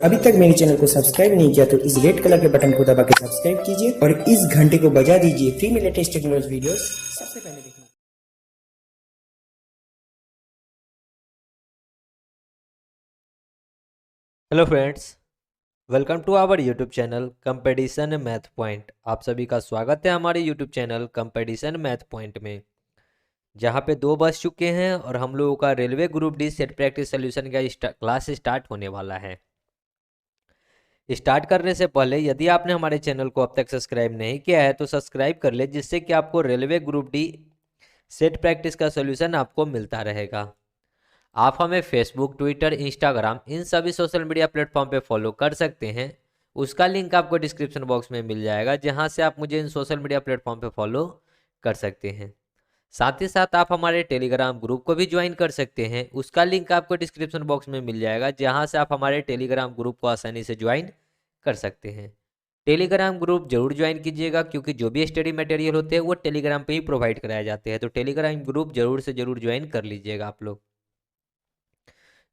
अभी तक मेरे चैनल को सब्सक्राइब नहीं किया तो इस रेड कलर के बटन को दबा के सब्सक्राइब कीजिए और इस घंटे को बजा दीजिए फ्री में लेटेस्ट टेक्नोलॉजी वीडियोस सबसे पहले देखने। Hello friends, welcome to our YouTube channel competition math point. आप सभी का स्वागत है हमारे YouTube channel competition math point में, जहां पे 2 बज चुके हैं और हम लोगों का railway group D set practice solution का क्लास स्टार्ट होने वाला है। स्टार्ट करने से पहले यदि आपने हमारे चैनल को अब तक सब्सक्राइब नहीं किया है तो सब्सक्राइब कर ले, जिससे कि आपको railway group D set practice का सोल्यूशन आपको मिलता रहेगा। आप हमें फेसबुक, ट्विटर, इंस्टाग्राम इन सभी सोशल मीडिया प्लेटफॉर्म पे फॉलो कर सकते हैं। उसका लिंक आपको डिस्क्रिप्शन बॉक्स में मिल जाएगा, जहां से आप मुझे इन सोशल मीडिया प्लेटफॉर्म पे फॉलो कर सकते हैं। साथ ही साथ आप हमारे टेलीग्राम ग्रुप को भी ज्वाइन कर सकते हैं। उसका लिंक आपको डिस्क्रिप्शन बॉक्स में मिल जाएगा, जहां से आप हमारे टेलीग्राम ग्रुप को आसानी से ज्वाइन कर सकते हैं। टेलीग्राम ग्रुप जरूर ज्वाइन कीजिएगा, क्योंकि जो भी स्टडी मटेरियल होते हैं वो टेलीग्राम पे ही प्रोवाइड कराए जाते हैं। तो टेलीग्राम ग्रुप जरूर से जरूर ज्वाइन कर लीजिएगा आप लोग।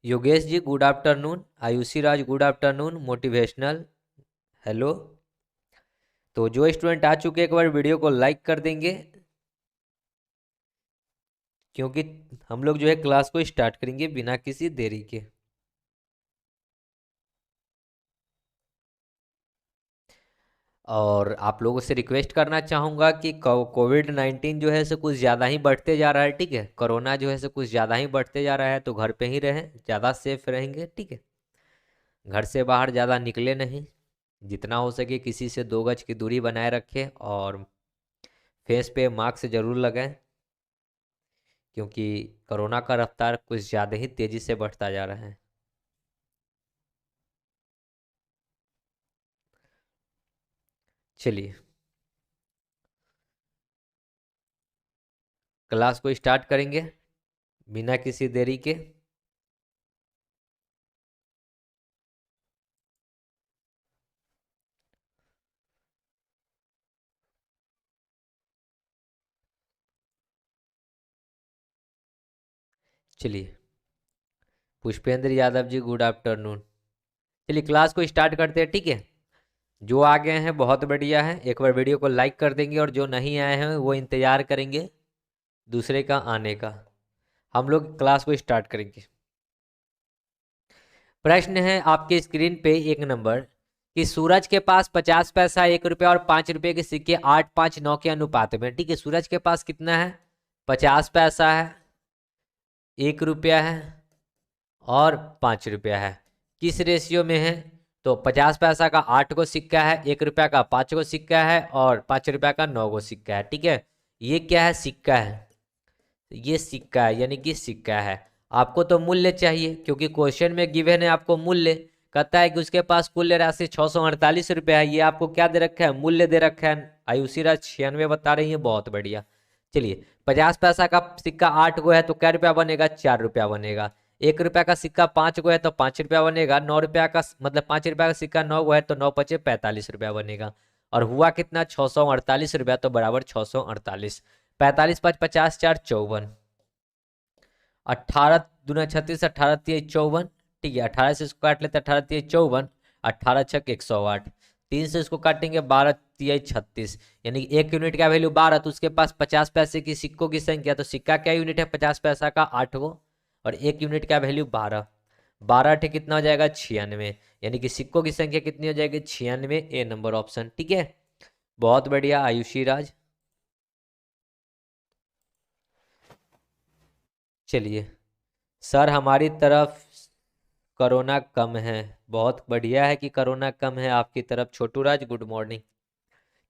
योगेश जी गुड आफ्टरनून, आयुषी राज गुड आफ्टरनून, मोटिवेशनल हेलो। तो जो स्टूडेंट आ चुके एक बार वीडियो को लाइक कर देंगे, क्योंकि हम लोग जो है क्लास को स्टार्ट करेंगे बिना किसी देरी के। और आप लोगों से रिक्वेस्ट करना चाहूँगा कि कोविड-19 जो है से कुछ ज़्यादा ही बढ़ते जा रहा है, ठीक है। कोरोना जो है से कुछ ज़्यादा ही बढ़ते जा रहा है, तो घर पे ही रहें, ज़्यादा सेफ रहेंगे, ठीक है। घर से बाहर ज़्यादा निकले नहीं, जितना हो सके किसी से 2 गज की दूरी बनाए रखें और फेस पे मास्क जरूर लगाएं, क्योंकि कोरोना का रफ्तार कुछ ज़्यादा ही तेज़ी से बढ़ता जा रहा है। चलिए क्लास को स्टार्ट करेंगे बिना किसी देरी के। चलिए, पुष्पेंद्र यादव जी गुड आफ्टरनून। चलिए क्लास को स्टार्ट करते हैं, ठीक है। जो आ गए हैं बहुत बढ़िया है, एक बार वीडियो को लाइक कर देंगे, और जो नहीं आए हैं वो इंतज़ार करेंगे दूसरे का आने का। हम लोग क्लास को स्टार्ट करेंगे। प्रश्न है आपके स्क्रीन पे 1 नंबर कि सूरज के पास 50 पैसा, 1 रुपया और 5 रुपये के सिक्के 8, 5, 9 के अनुपात में, ठीक है। सूरज के पास कितना है? 50 पैसा है, 1 रुपया है और 5 रुपया है। किस रेशियो में है? तो 50 पैसा का 8 को सिक्का है, 1 रुपया का 5 को सिक्का है और 5 रुपया का 9 को सिक्का है, ठीक है। ये क्या है? सिक्का है। ये सिक्का है, यानी कि सिक्का है। आपको तो मूल्य चाहिए, क्योंकि क्वेश्चन में गिवन है आपको मूल्य। कहता है कि उसके पास कुल राशि 648 रुपया है। ये आपको क्या दे रखा है? मूल्य दे रखा है। आयुषी राज 96 बता रही है, बहुत बढ़िया। चलिए, 50 पैसा का सिक्का 8 गो है तो क्या रुपया बनेगा? 4 रुपया बनेगा। 1 रुपया का सिक्का 5 गो है तो 5 रुपया बनेगा। 9 रुपया का मतलब 5 रुपया का सिक्का 9 गो है तो 9 पचे 45 रुपया बनेगा। और हुआ कितना? 648 रुपया, तो बराबर 648। 45 5 50 4 54, 18 दूना 36, 18 तिया 54, ठीक है। 18 से इसको काट लेते, 18 तिया 54, 18 छक 108, 3 से इसको काटेंगे 12 तिया 36, यानी 1 यूनिट का वैल्यू 12। तो उसके पास 50 पैसे की सिक्कों की संख्या, तो सिक्का क्या यूनिट है? 50 पैसा का 8 गो, और 1 यूनिट का वैल्यू 12। 12 टे कितना हो जाएगा? 96, यानी कि सिक्कों की संख्या कितनी हो जाएगी? 96। ए नंबर ऑप्शन, ठीक है। बहुत बढ़िया आयुषी राज। चलिए, सर हमारी तरफ कोरोना कम है। बहुत बढ़िया है कि कोरोना कम है आपकी तरफ, छोटू राज गुड मॉर्निंग।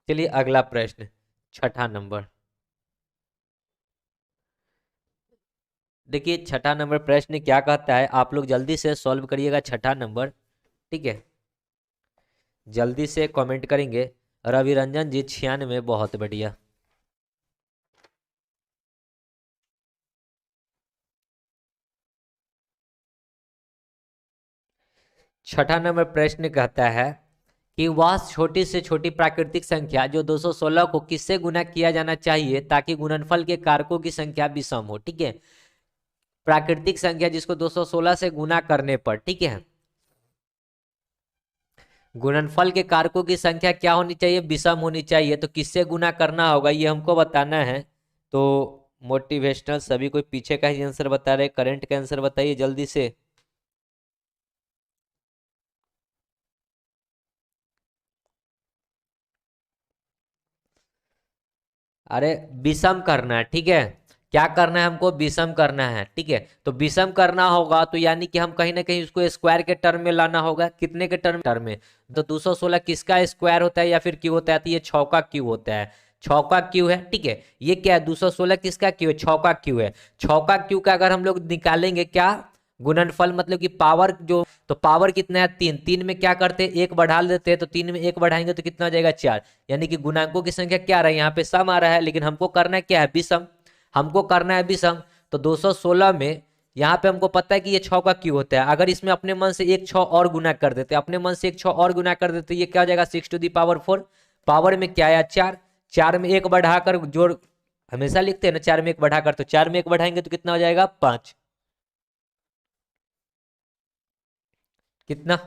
चलिए अगला प्रश्न, 6ठा नंबर। देखिए 6ठा नंबर प्रश्न क्या कहता है, आप लोग जल्दी से सॉल्व करिएगा 6ठा नंबर, ठीक है। जल्दी से कमेंट करेंगे। रवि रंजन जी 96, बहुत बढ़िया। 6ठा नंबर प्रश्न कहता है कि वह छोटी से छोटी प्राकृतिक संख्या जो 216 को किससे गुना किया जाना चाहिए ताकि गुणनफल के कारकों की संख्या विषम हो, ठीक है। प्राकृतिक संख्या जिसको 216 से गुना करने पर, ठीक है, गुणनफल के कारकों की संख्या क्या होनी चाहिए, विषम होनी चाहिए। तो किससे गुना करना होगा ये हमको बताना है। तो मोटिवेशनल सभी कोई पीछे का ही आंसर बता रहे, करंट का आंसर बताइए जल्दी से। अरे विषम करना है, ठीक है। क्या करना है हमको, विषम करना है, ठीक है। तो विषम करना होगा तो यानी कि हम कहीं ना कहीं उसको स्क्वायर के टर्म में लाना होगा। कितने के टर्म में, तो 216 किसका स्क्वायर होता है या फिर क्यू होता है, तो ये 6 का क्यू होता है। 6 का क्यू है, ठीक है। ये क्या है, 216 किसका क्यू है, 6 का क्यू है। 6 का क्यू का अगर हम लोग निकालेंगे क्या, गुणनफल मतलब कि पावर जो, तो पावर कितना है 3, 3 में क्या करते हैं एक बढ़ा देते हैं, तो 3 में एक बढ़ाएंगे तो कितना हो जाएगा 4। यानी कि गुणांकों की संख्या क्या आ रहा है, यहाँ पे सम आ रहा है, लेकिन हमको करना क्या है, विषम। हमको करना है विषम। तो 216 में यहाँ पे हमको पता है कि ये 6 का क्यू होता है। अगर इसमें अपने मन से एक 6 और गुना कर देते, अपने मन से एक 6 और गुना कर देते, ये क्या हो जाएगा 6 टू दी पावर 4। पावर में क्या आया 4, 4 में एक बढ़ाकर जोड़, हमेशा लिखते हैं ना 4 में एक बढ़ाकर, तो 4 में एक बढ़ाएंगे तो कितना हो जाएगा 5। कितना,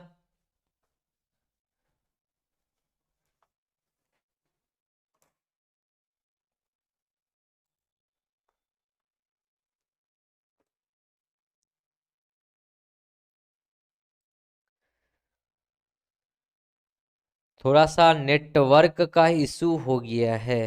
थोड़ा सा नेटवर्क का इशू हो गया है।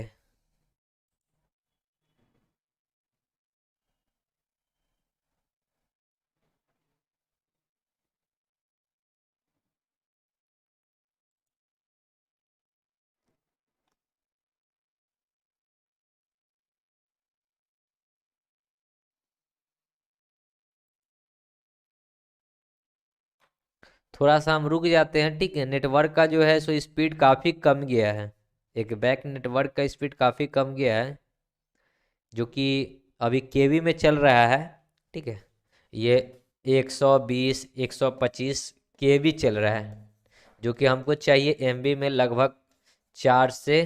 थोड़ा सा हम रुक जाते हैं, ठीक है। नेटवर्क का जो है सो स्पीड काफ़ी कम गया है, एक बैक नेटवर्क का स्पीड काफ़ी कम गया है, जो कि अभी केवी में चल रहा है, ठीक है। ये 120 125 केवी चल रहा है, जो कि हमको चाहिए एमबी में लगभग 4 से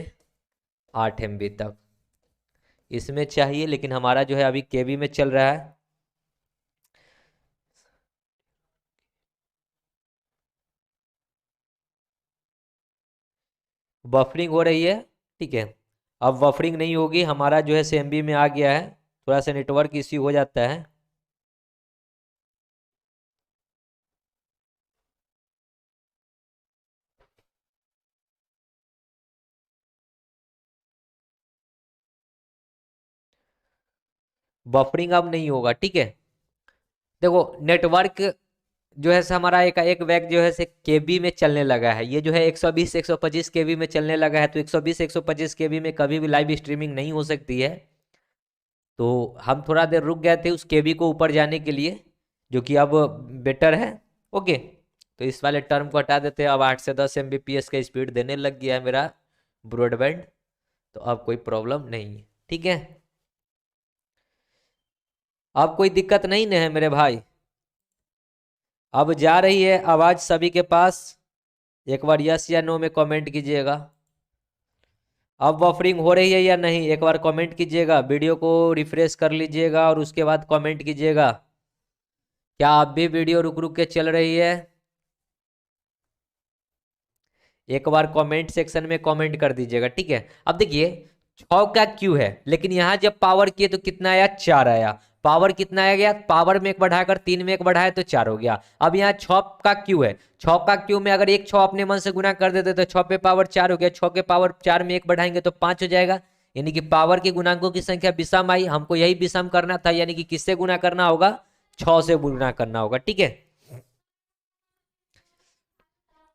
8 एमबी तक इसमें चाहिए, लेकिन हमारा जो है अभी केवी में चल रहा है। बफरिंग हो रही है, ठीक है। अब बफरिंग नहीं होगी, हमारा जो है एमबी में आ गया है। थोड़ा सा नेटवर्क इश्यू हो जाता है। बफरिंग अब नहीं होगा, ठीक है। देखो नेटवर्क जो है हमारा एक एक बैग जो है से केबी में चलने लगा है। ये जो है 120 125 केबी में चलने लगा है, तो 120 125 केबी में कभी भी लाइव स्ट्रीमिंग नहीं हो सकती है। तो हम थोड़ा देर रुक गए थे उस केबी को ऊपर जाने के लिए, जो कि अब बेटर है। ओके, तो इस वाले टर्म को हटा देते हैं। अब 8 से 10 एमबीपीएस का स्पीड देने लग गया है मेरा ब्रॉडबैंड, तो अब कोई प्रॉब्लम नहीं है, ठीक है। अब कोई दिक्कत नहीं ना है मेरे भाई। अब जा रही है आवाज सभी के पास, एक बार यस या नो में कमेंट कीजिएगा। अब बफरिंग हो रही है या नहीं, एक बार कमेंट कीजिएगा। वीडियो को रिफ्रेश कर लीजिएगा और उसके बाद कमेंट कीजिएगा। क्या आप भी वीडियो रुक रुक के चल रही है, एक बार कमेंट सेक्शन में कमेंट कर दीजिएगा, ठीक है। अब देखिए 6 का क्यू है, लेकिन यहां जब पावर किए तो कितना आया 4 आया। पावर कितना आ गया, पावर में एक बढ़ाकर 3 में एक बढ़ाए तो 4 हो गया। अब यहाँ 6 का क्यू है, 6 का क्यू में अगर एक 6 अपने मन से गुना कर देते तो 6 पे पावर 4 हो गया। 6 के पावर 4 में एक बढ़ाएंगे तो 5 हो जाएगा। यानी कि पावर के गुणांकों की संख्या विषम आई। हमको यही विषम करना था, यानी कि किससे गुना करना होगा, 6 से गुना करना होगा, ठीक है।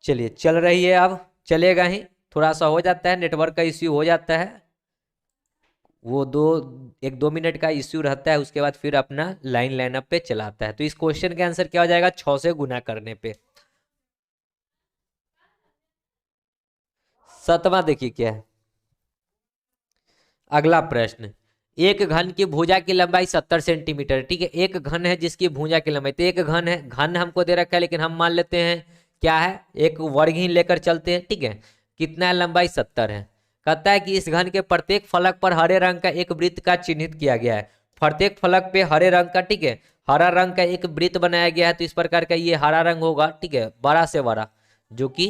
चलिए चल रही है, अब चलेगा ही। थोड़ा सा हो जाता है नेटवर्क का इश्यू हो जाता है, वो 1 2 मिनट का इश्यू रहता है, उसके बाद फिर अपना लाइन लाइनअप पे चलाता है। तो इस क्वेश्चन का आंसर क्या हो जाएगा, 6 से गुना करने पे। सतवां देखिए क्या है, अगला प्रश्न। एक घन की भुजा की लंबाई 70 सेंटीमीटर, ठीक है। एक घन है जिसकी भुजा की लंबाई, तो एक घन है, घन हमको दे रखा है, लेकिन हम मान लेते हैं क्या है, एक वर्ग ही लेकर चलते हैं, ठीक है। कितना है, लंबाई 70 है। कहता है कि इस घन के प्रत्येक फलक पर हरे रंग का एक वृत्त का चिन्हित किया गया है। प्रत्येक फलक पे हरे रंग का, ठीक है, हरा रंग का एक वृत्त बनाया गया है। तो इस प्रकार का ये हरा रंग होगा, ठीक है, बड़ा से बड़ा, जो कि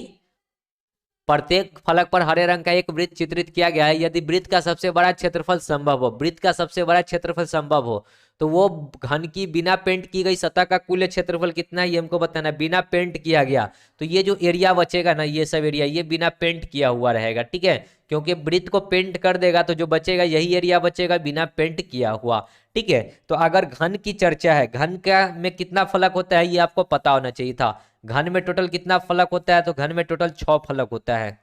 प्रत्येक फलक पर हरे रंग का एक वृत्त चित्रित किया गया है। यदि वृत्त का सबसे बड़ा क्षेत्रफल संभव हो, वृत्त का सबसे बड़ा क्षेत्रफल संभव हो, तो वो घन की बिना पेंट की गई सतह का कुल क्षेत्रफल कितना है ये हमको बताना है। बिना पेंट किया गया तो ये जो एरिया बचेगा ना, ये सब एरिया ये बिना पेंट किया हुआ रहेगा, ठीक है, क्योंकि वृत्त को पेंट कर देगा तो जो बचेगा यही एरिया बचेगा बिना पेंट किया हुआ, ठीक है। तो अगर घन की चर्चा है, घन का में कितना फलक होता है ये आपको पता होना चाहिए था। घन में टोटल कितना फलक होता है, तो घन में टोटल 6 फलक होता है।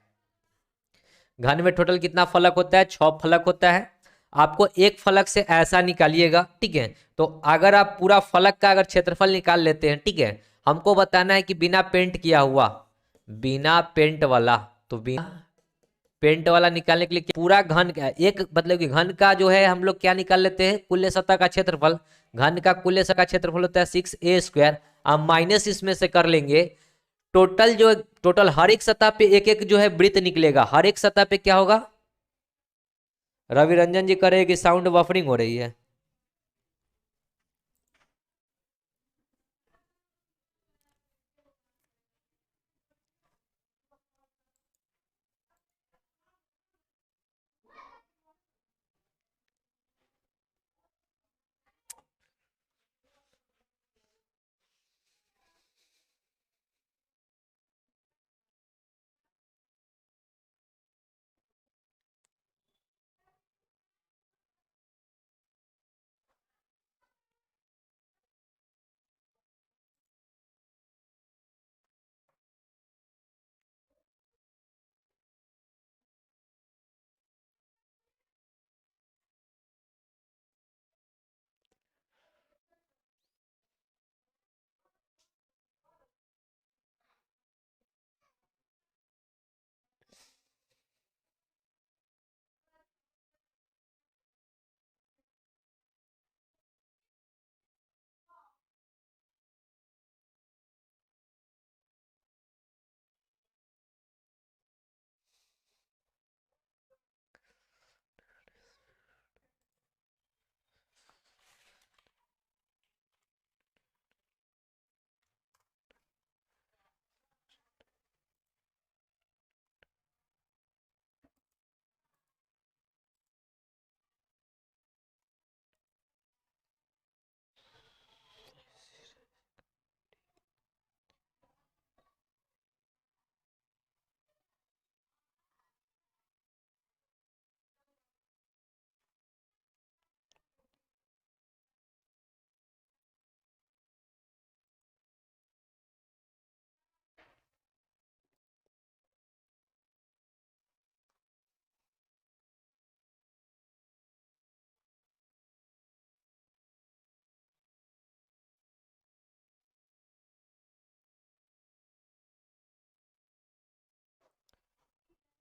घन में टोटल कितना फलक होता है, 6 फलक होता है। आपको एक फलक से ऐसा निकालिएगा, ठीक है। तो अगर आप पूरा फलक का अगर क्षेत्रफल निकाल लेते हैं, ठीक है, हमको बताना है कि बिना पेंट किया हुआ, बिना पेंट वाला, तो बिना पेंट वाला निकालने के लिए पूरा घन का एक मतलब कि घन का जो है हम लोग क्या निकाल लेते हैं, कुल सतह का क्षेत्रफल। घन का कुल सतह का क्षेत्रफल होता है 6a²। अब माइनस इसमें से कर लेंगे टोटल हर एक सतह पे एक एक जो है वृत्त निकलेगा। हर एक सतह पे क्या होगा, रवि रंजन जी कह रहे हैं कि साउंड बफरिंग हो रही है।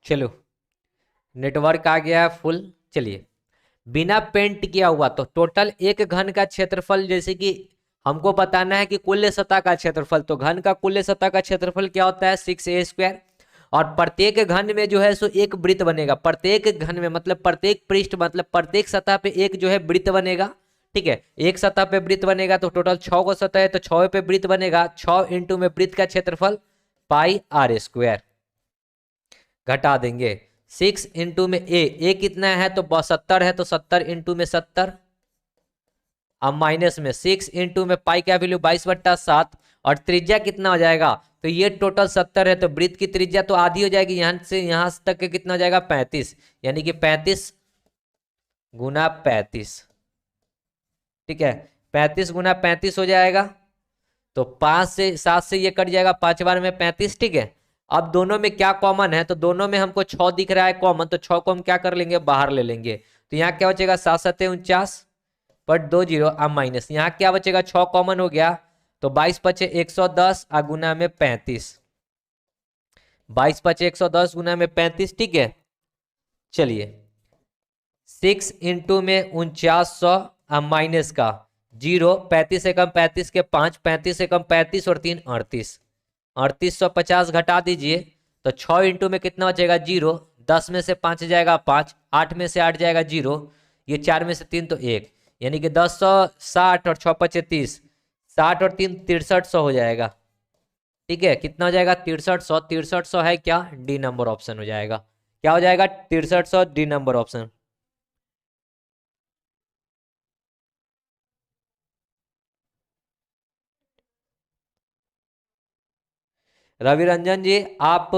चलो नेटवर्क आ गया फुल। चलिए, बिना पेंट किया हुआ तो टोटल एक घन का क्षेत्रफल, जैसे कि हमको बताना है कि कुल सतह का क्षेत्रफल, तो घन का कुल सतह का क्षेत्रफल क्या होता है 6a²। और प्रत्येक घन में जो है सो एक वृत्त बनेगा। प्रत्येक घन में मतलब प्रत्येक पृष्ठ मतलब प्रत्येक सतह पे एक जो है वृत्त बनेगा, ठीक है। एक सतह पे वृत्त बनेगा तो टोटल 6 को सतह है तो 6 पे वृत्त बनेगा। 6 इंटू में वृत्त का क्षेत्रफल πr²। घटा देंगे 6 इंटू में ए कितना है तो 70 है, तो 70 इंटू में 70। अब माइनस में 6 इंटू में पाई का वैल्यू 22/7। और त्रिज्या कितना हो जाएगा, तो ये टोटल 70 है तो वृत्त की त्रिज्या तो आधी हो जाएगी, यहां से यहां तक के कितना हो जाएगा 35, यानी कि 35 गुना 35, ठीक है। 35 गुना 35 हो जाएगा, तो 5 से 7 से ये कट जाएगा, 5 बार में 35, ठीक है। अब दोनों में क्या कॉमन है, तो दोनों में हमको 6 दिख रहा है कॉमन, तो 6 को हम क्या कर लेंगे, बाहर ले लेंगे। तो यहाँ क्या बचेगा 7 7 49/20। अब माइनस यहाँ क्या बचेगा, 6 कॉमन हो गया तो 22 पचे 110 गुना में 35। 22 पचे 110 गुना में 35, ठीक है। चलिए 6 इंटू में 4900 माइनस का 0, 35 से कम 35 के 5, 35 से कम 35 और 3 38, 3850 घटा दीजिए तो 6 इंटू में कितना बचेगा 0, 10 में से 5 जाएगा 5, 8 में से 8 जाएगा 0, ये 4 में से 3 तो 1, यानी कि 1060 और 6 पचे 30, 60 और 3 6300 हो जाएगा, ठीक है, कितना हो जाएगा 6300, 6300 है क्या, डी नंबर ऑप्शन हो जाएगा। क्या हो जाएगा 6300, D number option. Ravi Ranjan ji, आप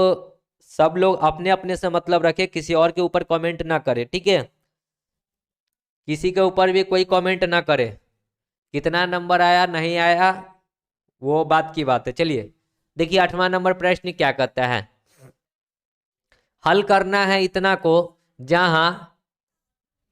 सब लोग अपने अपने से मतलब रखें, किसी और के ऊपर कमेंट ना करें, ठीक है, किसी के ऊपर भी कोई कमेंट ना करे, कितना नंबर आया नहीं आया वो बात की बात है। चलिए देखिए 8वां नंबर प्रश्न क्या कहता है, हल करना है इतना को जहां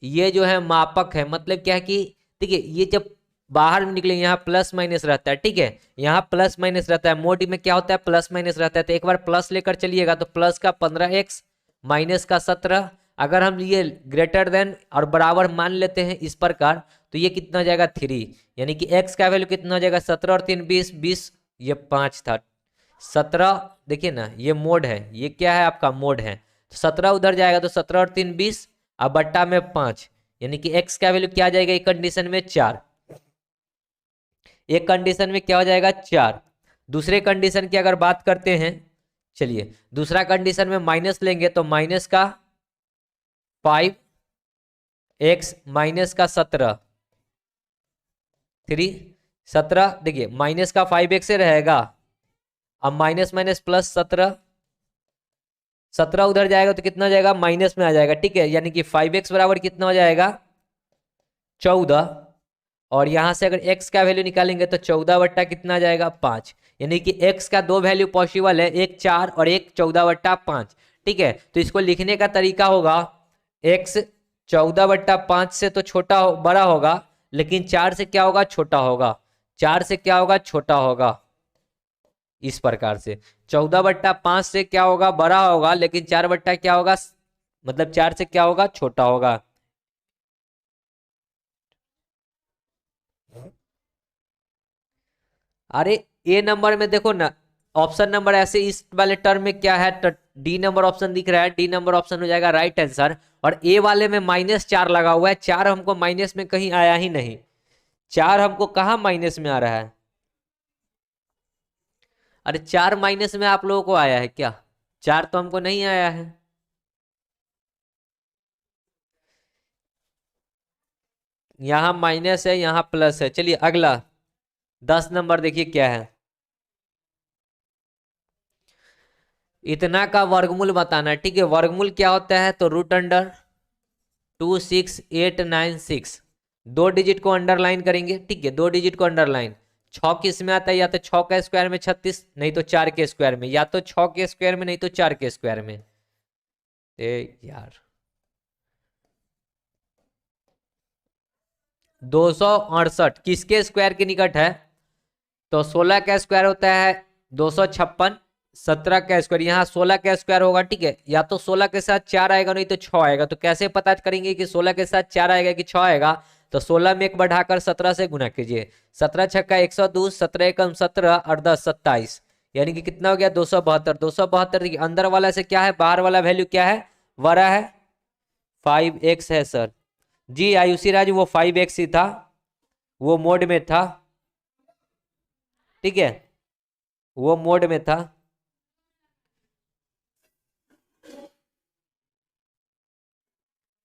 ये जो है मापक है, मतलब क्या है कि देखिए ये जब बाहर में निकले यहाँ प्लस माइनस रहता है, ठीक है, यहाँ प्लस माइनस रहता है, मोड में क्या होता है प्लस माइनस रहता है, तो एक बार प्लस लेकर चलिएगा तो प्लस का 15x माइनस का 17, अगर हम ये ग्रेटर देन और बराबर मान लेते हैं इस प्रकार तो ये कितना हो जाएगा 3, यानी कि x का वैल्यू कितना हो जाएगा 17 और 3 20, 20 ये 5 था 17, देखिए ना ये मोड है, ये क्या है आपका मोड है, तो 17 उधर जाएगा तो 17 और 3 20 अब बट्टा में 5, यानी कि x का वैल्यू क्या आ जाएगा एक कंडीशन में 4, एक कंडीशन में क्या हो जाएगा 4। दूसरे कंडीशन की अगर बात करते हैं, चलिए दूसरा कंडीशन में माइनस लेंगे तो माइनस का 5x माइनस का 17 3 17, देखिए माइनस का 5x से रहेगा, अब माइनस माइनस प्लस 17, 17 उधर जाएगा तो कितना हो जाएगा माइनस में आ जाएगा, ठीक है, यानी कि 5x बराबर कितना हो जाएगा 14, और यहां से अगर x का वैल्यू निकालेंगे तो 14 बट्टा कितना आ जाएगा 5, यानी कि x का दो वैल्यू पॉसिबल है, एक 4 और एक 14 बट्टा 5, ठीक है, तो इसको लिखने का तरीका होगा x 14 बट्टा 5 से तो बड़ा होगा, लेकिन 4 से क्या होगा छोटा होगा, 4 से क्या होगा छोटा होगा, इस प्रकार से 14 बट्टा 5 से क्या होगा बड़ा होगा, लेकिन 4 बट्टा क्या होगा मतलब 4 से क्या होगा छोटा होगा। अरे ए नंबर में देखो ना ऑप्शन नंबर ऐसे इस वाले टर्म में क्या है, तो डी नंबर ऑप्शन दिख रहा है, डी नंबर ऑप्शन हो जाएगा राइट आंसर, और ए वाले में -4 लगा हुआ है, 4 हमको माइनस में कहीं आया ही नहीं, 4 हमको कहा माइनस में आ रहा है, अरे 4 माइनस में आप लोगों को आया है क्या, 4 तो हमको नहीं आया है। यहां माइनस है यहां प्लस है। चलिए अगला 10 नंबर देखिए क्या है, इतना का वर्गमूल बताना, ठीक है, वर्गमूल क्या होता है तो √26896, दो डिजिट को अंडरलाइन करेंगे, ठीक है, दो डिजिट को अंडरलाइन, 6 किस में आता है, या तो 6 के स्क्वायर में 36, नहीं तो 4 के स्क्वायर में, या तो 6 के स्क्वायर में नहीं तो 4 के स्क्वायर में, यार 268 किसके स्क्वायर के निकट है, तो 16 का स्क्वायर होता है 256, 17 का स्क्वायर, यहाँ 16 का स्क्वायर होगा, ठीक है, या तो 16 के साथ 4 आएगा नहीं तो 6 आएगा, तो कैसे पता करेंगे कि 16 के साथ 4 आएगा कि 6 आएगा, तो 16 में 1 बढ़ाकर 17 से गुना कीजिए, 17 छक्का 102, 17 एकम 17 और 10 27, यानी कि कितना हो गया 272, 272 अंदर वाला से क्या है बाहर वाला वैल्यू क्या है बड़ा है 5x है सर जी, आयुषी राज वो 5x ही था, वो मोड में था, ठीक है, वो मोड में था।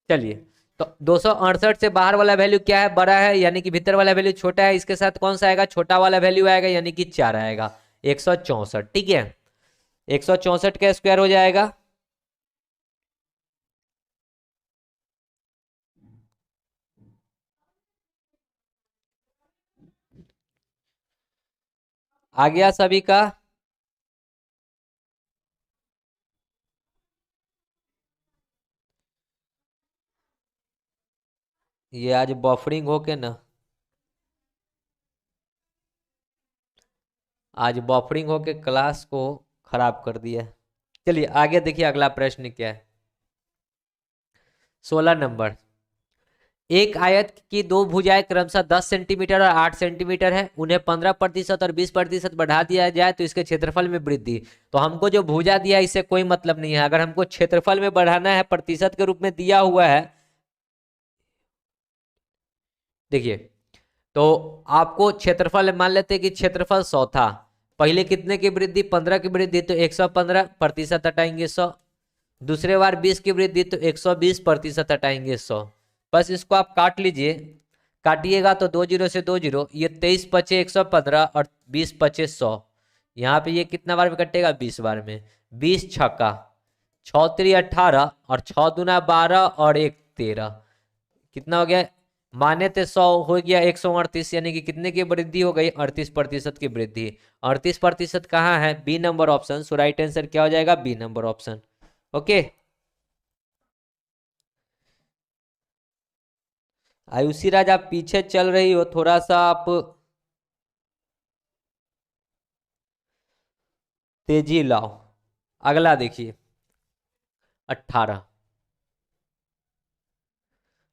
चलिए तो 268 से बाहर वाला वैल्यू क्या है बड़ा है, यानी कि भीतर वाला वैल्यू छोटा है, इसके साथ कौन सा आएगा छोटा वाला वैल्यू आएगा, यानी कि 4 आएगा 164, ठीक है, 164 का स्क्वायर हो जाएगा, आ गया सभी का। ये आज बफरिंग हो के ना, आज बफरिंग हो के क्लास को खराब कर दिया। चलिए आगे देखिए अगला प्रश्न क्या है, 16 नंबर, एक आयत की दो भुजाएं क्रमशः 10 सेंटीमीटर और 8 सेंटीमीटर है, उन्हें 15% और 20% बढ़ा दिया जाए तो इसके क्षेत्रफल में वृद्धि, तो हमको जो भुजा दिया है इससे कोई मतलब नहीं है, अगर हमको क्षेत्रफल में बढ़ाना है प्रतिशत के रूप में दिया हुआ है, देखिए तो आपको क्षेत्रफल मान लेते हैं कि क्षेत्रफल 100 था, पहले कितने की वृद्धि, 15 की वृद्धि, तो 115% हटाएंगे 100। दूसरे बार 20 की वृद्धि तो 120% हटाएंगे 100। बस इसको आप काट लीजिए, काटिएगा तो 2 जीरो से 2 जीरो, ये 23 पचे 115 और 20 पचे 100। यहाँ पे ये कितना बार में कटेगा, 20 बार में। 20 छक्का 6 3 18 और 6 दूना 12 और 1 13, कितना हो गया, माने थे 100 हो गया 138, यानी कि कितने की वृद्धि हो गई, 38% की वृद्धि। 38% कहाँ है, B number option. So right answer क्या हो जाएगा, B number option. Okay, Ayushi Raj आप पीछे चल रही हो, थोड़ा सा आप तेजी लाओ। अगला देखिए 18।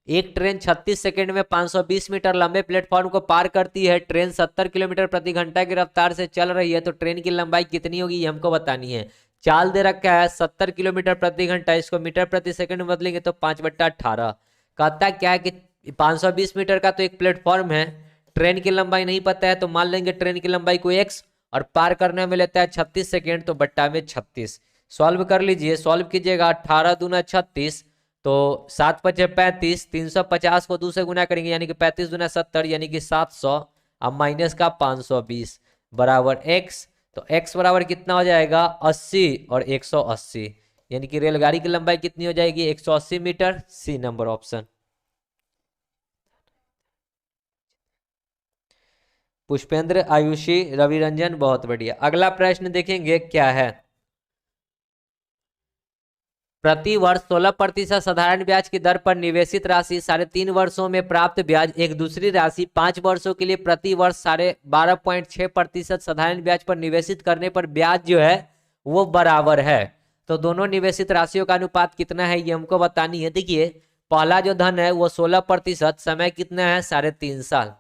एक ट्रेन 36 सेकंड में 520 मीटर लंबे प्लेटफॉर्म को पार करती है। ट्रेन 70 किलोमीटर प्रति घंटा की रफ्तार से चल रही है, तो ट्रेन की लंबाई कितनी होगी, ये हमको बतानी है। चाल दे रखा है 70 किलोमीटर प्रति घंटा, इसको मीटर प्रति सेकंड में बदलेंगे तो 5/18। कहता क्या है कि 520 मीटर का तो एक प्लेटफॉर्म है, ट्रेन की लंबाई नहीं पता है, तो मान लेंगे ट्रेन की लंबाई को x, और पार करने में लेता है 36 सेकेंड, तो बट्टा में 36। सॉल्व कर लीजिए, सॉल्व कीजिएगा, 18 दूना 36, तो 7 पचे 35, 350 को 2 से गुना करेंगे यानी कि 35 दूना 70 यानी कि 700, अब माइनस का 520 बराबर x, तो x बराबर कितना हो जाएगा 80 और 180, यानी कि रेलगाड़ी की लंबाई कितनी हो जाएगी 180 meter. C number option. Pushpendra, Ayushi, Raviranjan, बहुत बढ़िया। अगला प्रश्न देखेंगे क्या है। प्रति वर्ष 16% साधारण ब्याज की दर पर निवेशित राशि 3.5 वर्षों में प्राप्त ब्याज एक दूसरी राशि 5 वर्षों के लिए प्रति वर्ष 12.6% साधारण ब्याज पर निवेशित करने पर ब्याज जो है वो बराबर है। तो दोनों निवेशित राशियों का अनुपात कितना है ये हमको बतानी है। देखिए पहला जो धन है वो 16%, समय कितना है 3.5 साल।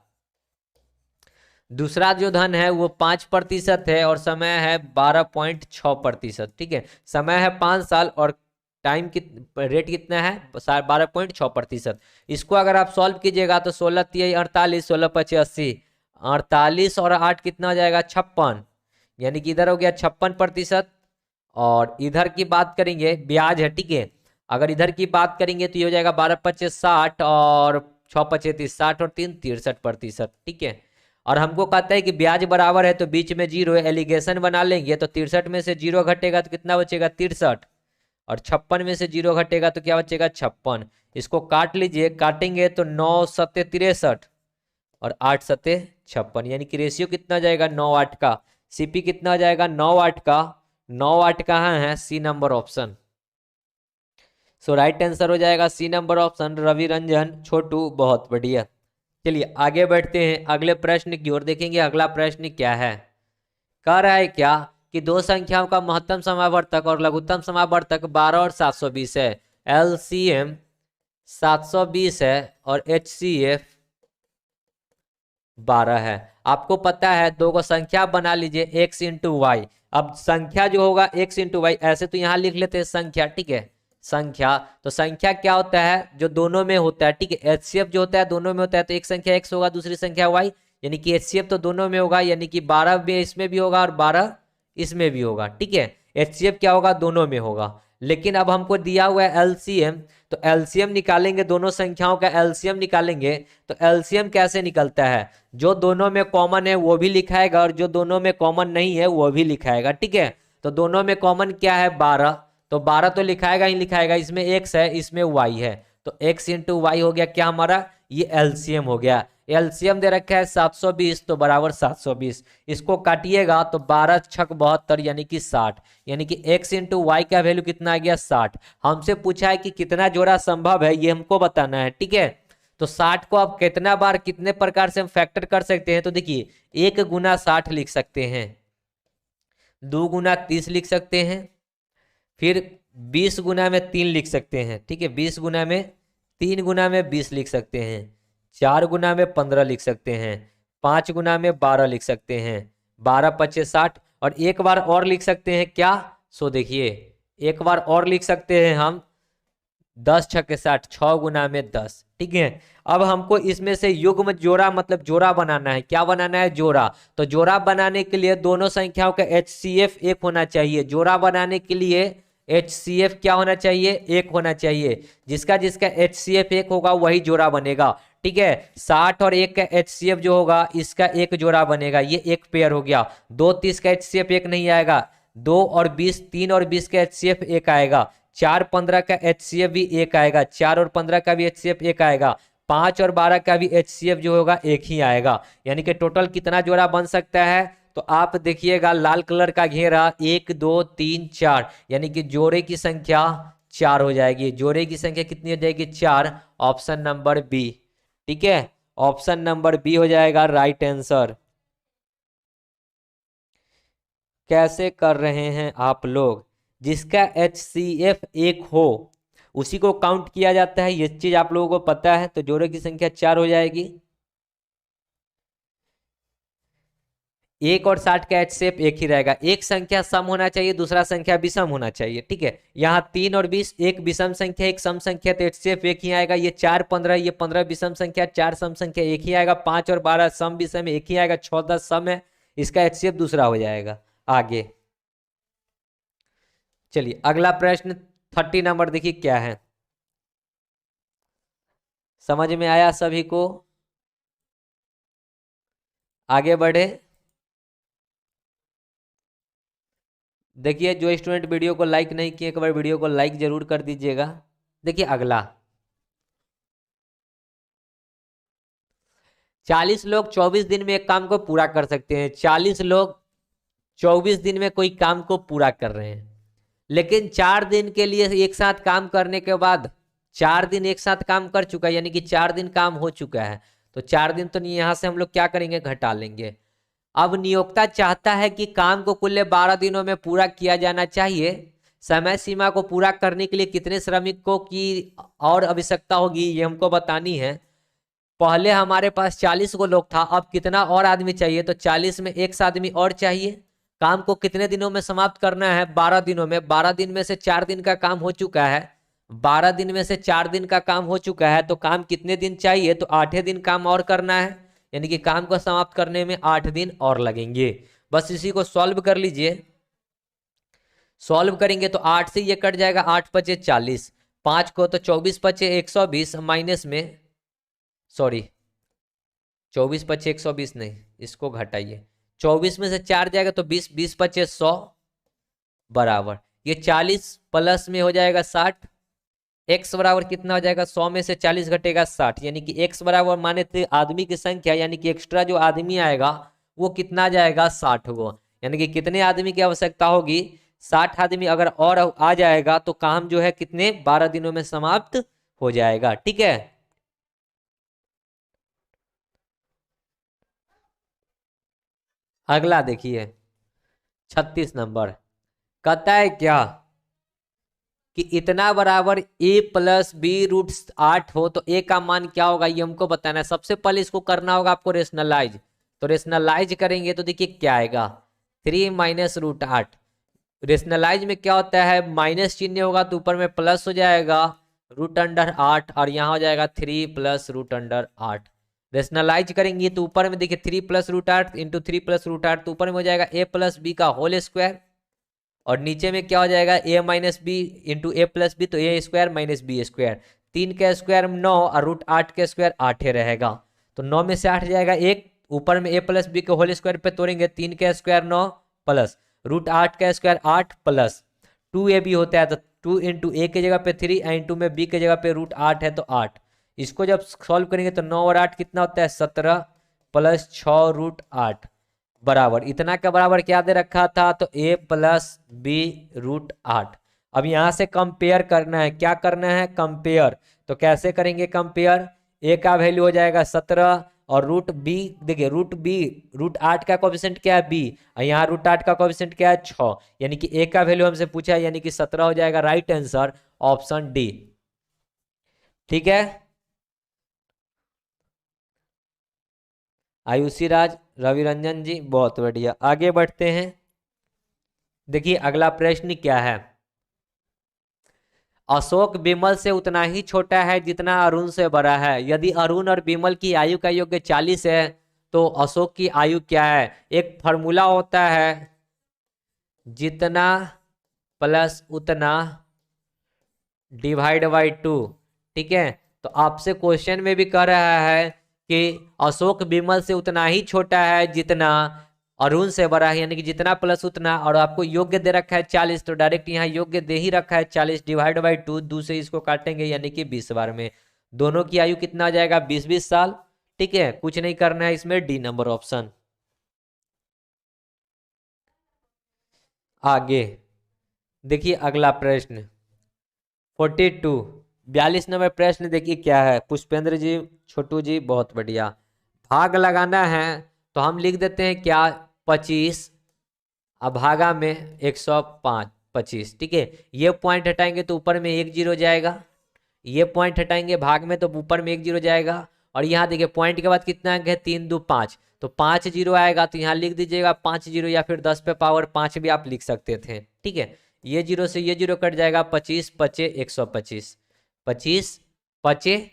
दूसरा जो धन है वो 5% है और समय है 12.6%। ठीक है, समय है 5 साल और टाइम की रेट कितना है 12.6%। इसको अगर आप सॉल्व कीजिएगा तो 16 3 48, 16 5 80, 48 और 8 कितना हो जाएगा 56, यानी कि इधर हो गया 56%। और इधर की बात करेंगे ब्याज है, ठीक है, अगर इधर की बात करेंगे तो ये हो जाएगा 12 5 60 और 6 5 30, 60 और 3 63%। ठीक है, और हमको कहता है कि ब्याज बराबर है तो बीच में जीरो एलिगेशन बना लेंगे, तो 63 में से जीरो घटेगा तो कितना बचेगा 63, और 56 में से जीरो घटेगा तो क्या बचेगा 56। इसको काट लीजिए, काटेंगे तो 9 7 63 और 8 7 56, यानी कि रेशियो कितना जाएगा 9 8 का। सीपी कितना हो जाएगा 9 8 का। 9 8 कहाँ है, C number option. So right answer हो जाएगा C number option. Ravi Ranjan, Chhotu, बहुत बढ़िया। चलिए आगे बढ़ते हैं, अगले प्रश्न की ओर देखेंगे। अगला प्रश्न क्या है, कह रहा है क्या कि दो संख्याओं का महत्तम समावर्तक और लघुत्तम समावर्तक 12 और 720 है। LCM 720 है और HCF 12 है। आपको पता है दो को संख्या बना लीजिए x इंटू वाई। अब संख्या जो होगा x इंटू वाई, ऐसे तो यहां लिख लेते हैं संख्या, ठीक है, संख्या। तो संख्या क्या होता है, जो दोनों में होता है, ठीक है। HCF जो होता है दोनों में होता है, तो एक संख्या x होगा दूसरी संख्या y, यानी कि HCF तो दोनों में होगा, यानी कि 12 में इसमें भी होगा और 12 इसमें भी होगा। ठीक है, HCF क्या होगा, दोनों में होगा। लेकिन अब हमको दिया हुआ है LCM, तो LCM निकालेंगे, दोनों संख्याओं का LCM निकालेंगे। तो LCM कैसे निकलता है, जो दोनों में कॉमन है वो भी लिखाएगा और जो दोनों में कॉमन नहीं है वो भी लिखाएगा। ठीक है, तो दोनों में कॉमन क्या है 12, तो 12 तो लिखाएगा ही लिखाएगा, इसमें x है इसमें y है, तो x इंटू वाई हो गया क्या हमारा, ये LCM हो गया। LCM दे रखा है 720, तो बराबर 720। इसको काटिएगा तो 12 छक 72 यानी कि 60, यानी कि x इंटू वाई का वैल्यू कितना आ गया 60। हमसे पूछा है कि कितना जोड़ा संभव है ये हमको बताना है। ठीक है, तो 60 को आप कितना बार कितने प्रकार से हम फैक्टर कर सकते हैं, तो देखिए 1 गुना 60 लिख सकते हैं, 2 गुना 30 लिख सकते हैं, फिर 20 गुना में 3 लिख सकते हैं। ठीक है, 20 गुना में 3 गुना में 20 लिख सकते हैं, 4 गुना में 15 लिख सकते हैं, 5 गुना में 12 लिख सकते हैं, 12 पचे 60, और एक बार और लिख सकते हैं क्या, सो देखिए एक बार और लिख सकते हैं हम 10 छक्के 60, 6 गुना में 10। ठीक है, अब हमको इसमें से युग्म जोड़ा मतलब जोड़ा बनाना है। क्या बनाना है? जोड़ा। तो जोड़ा बनाने के लिए दोनों संख्याओं का HCF 1 होना चाहिए। जोड़ा बनाने के लिए HCF क्या होना चाहिए? 1 होना चाहिए। जिसका जिसका HCF 1 होगा वही जोड़ा बनेगा। ठीक है, 60 और 1 का HCF जो होगा इसका एक जोड़ा बनेगा, ये एक पेयर हो गया। 2 30 का HCF 1 नहीं आएगा, 2 और 20, 3 और 20 का HCF 1 आएगा, 4 15 का HCF भी 1 आएगा, 4 और 15 का भी HCF 1 आएगा, 5 और 12 का भी HCF जो होगा 1 ही आएगा। यानी कि टोटल कितना जोड़ा बन सकता है? तो आप देखिएगा लाल कलर का घेरा 1 2 3 4, यानी कि जोड़े की संख्या 4 हो जाएगी। जोड़े की संख्या कितनी हो जाएगी? 4। Option number B. ठीक है, ऑप्शन नंबर बी हो जाएगा राइट आंसर। कैसे कर रहे हैं आप लोग? जिसका HCF 1 हो उसी को काउंट किया जाता है, ये चीज आप लोगों को पता है। तो जोड़े की संख्या 4 हो जाएगी। 1 और 60 का HCF 1 ही रहेगा। एक संख्या सम होना चाहिए, दूसरा संख्या विषम होना चाहिए। ठीक है, यहाँ 3 और 20 एक विषम संख्या एक सम संख्या, तो HCF 1 ही आएगा। ये 4 15, ये 15 विषम संख्या, 4 सम संख्या 1 ही आएगा। 5 और 12 सम विषम 1 ही आएगा। 6 10 सम है, इसका HCF दूसरा हो जाएगा। आगे चलिए अगला प्रश्न 30 नंबर देखिए क्या है। समझ में आया सभी को? आगे बढ़े। देखिए जो स्टूडेंट वीडियो को लाइक नहीं किए एक बार वीडियो को लाइक जरूर कर दीजिएगा। देखिए अगला, 40 लोग 24 दिन में एक काम को पूरा कर सकते हैं। 40 लोग 24 दिन में कोई काम को पूरा कर रहे हैं, लेकिन 4 दिन के लिए एक साथ काम करने के बाद 4 दिन एक साथ काम कर चुका है, यानी कि 4 दिन काम हो चुका है। तो 4 दिन तो नहीं, यहां से हम लोग क्या करेंगे? घटा लेंगे। अब नियोक्ता चाहता है कि काम को कुल 12 दिनों में पूरा किया जाना चाहिए। समय सीमा को पूरा करने के लिए कितने श्रमिकों की और आवश्यकता होगी ये हमको बतानी है। पहले हमारे पास 40 को लोग था, अब कितना और आदमी चाहिए? तो 40 में एक आदमी और चाहिए। काम को कितने दिनों में समाप्त करना है? 12 दिनों में। 12 दिन में से 4 दिन का काम हो चुका है। 12 दिन में से 4 दिन का काम हो चुका है, तो काम कितने दिन चाहिए? तो 8 दिन काम और करना है, यानी कि काम को समाप्त करने में 8 दिन और लगेंगे। बस इसी को सॉल्व कर लीजिए। सॉल्व करेंगे तो 8 से ये कट जाएगा, 8 पचे 40, 5 को तो 24 पचे 120 माइनस में, सॉरी 24 पचे 120 नहीं, इसको घटाइए। 24 में से 4 जाएगा तो 20, 20 पचे 100 बराबर ये 40 प्लस में हो जाएगा 60। x बराबर कितना हो जाएगा? 100 में से 40 घटेगा 60, यानी कि x बराबर माने थे आदमी की संख्या, यानी कि एक्स्ट्रा जो आदमी आएगा वो कितना जाएगा? 60 गो। यानी कि कितने आदमी की आवश्यकता होगी? 60 आदमी अगर और आ जाएगा तो काम जो है कितने 12 दिनों में समाप्त हो जाएगा। ठीक है, अगला देखिए 36 नंबर। कहता है क्या कि इतना बराबर a प्लस बी रूट 8 हो तो a का मान क्या होगा ये हमको बताना है। सबसे पहले इसको करना होगा आपको रेशनलाइज। तो रेशनलाइज करेंगे तो देखिए क्या आएगा? 3 माइनस रूट 8। रेशनलाइज में क्या होता है? माइनस चिन्ह होगा तो ऊपर में प्लस हो जाएगा रूट अंडर 8, और यहाँ हो जाएगा 3 प्लस रूट अंडर 8। रेशनलाइज करेंगे तो ऊपर में देखिए 3 plus root 8 into 3 plus root 8, तो ऊपर में हो जाएगा a प्लस बी का होल स्क्वायर, और नीचे में क्या हो जाएगा? a minus B into A plus B, तो A square minus B square. 3 का स्क्वायर 9 और रूट 8 का स्क्वायर 8 ही रहेगा। तो 9 में से 8 जाएगा 1, ऊपर में a प्लस बी के होल स्क्वायर पे तोड़ेंगे, 3 का स्क्वायर 9 प्लस रूट 8 का स्क्वायर 8 प्लस 2a भी होता है, तो 2 इंटू ए की जगह पे 3 इंटू में b की जगह पे रूट 8 है तो 8। इसको जब सॉल्व करेंगे तो 9 और 8 कितना होता है? 17 प्लस 6 रूट 8 बराबर इतना का बराबर क्या दे रखा था? तो a प्लस बी रूट 8। अब यहां से कंपेयर करना है। क्या करना है? कंपेयर। तो कैसे करेंगे कंपेयर? a का वैल्यू हो जाएगा 17, और रूट बी देखिए रूट 8 का कोएफिशिएंट क्या है? b, और यहाँ रूट 8 का कोएफिशिएंट क्या है? 6, यानी कि a का वैल्यू हमसे पूछा है, यानी कि 17 हो जाएगा। Right answer option D. ठीक है, आयुषी राज, रवि रंजन जी, बहुत बढ़िया। आगे बढ़ते हैं। देखिए अगला प्रश्न क्या है। अशोक विमल से उतना ही छोटा है जितना अरुण से बड़ा है। यदि अरुण और विमल की आयु का योग 40 है तो अशोक की आयु क्या है? एक फॉर्मूला होता है, जितना प्लस उतना डिवाइड बाई 2। ठीक है, तो आपसे क्वेश्चन में भी कह रहा है कि अशोक विमल से उतना ही छोटा है जितना अरुण से बड़ा है, यानी कि जितना प्लस उतना, और आपको योग्य दे रखा है 40, तो डायरेक्ट यहाँ योग्य दे ही रखा है 40 डिवाइड बाई 2, 2 से इसको काटेंगे यानी कि 20 बार में। दोनों की आयु कितना आ जाएगा? 20-20 साल। ठीक है, कुछ नहीं करना है इसमें, डी नंबर ऑप्शन। आगे देखिए अगला प्रश्न 42 नंबर प्रश्न देखिए क्या है। पुष्पेंद्र जी, छोटू जी, बहुत बढ़िया। भाग लगाना है तो हम लिख देते हैं क्या? 25 अब भागा में 105, 25। ठीक है, ये पॉइंट हटाएंगे तो ऊपर में 1 0 जाएगा, ये पॉइंट हटाएंगे भाग में तो ऊपर में 1 0 जाएगा, और यहाँ देखिए पॉइंट के बाद कितना अंक है? 3 2 5, तो 5 0 आएगा, तो यहाँ लिख दीजिएगा 5 0, या फिर 10 पे पावर 5 भी आप लिख सकते थे। ठीक है, ये 0 से ये 0 कट जाएगा, 25 25 125, 25 25।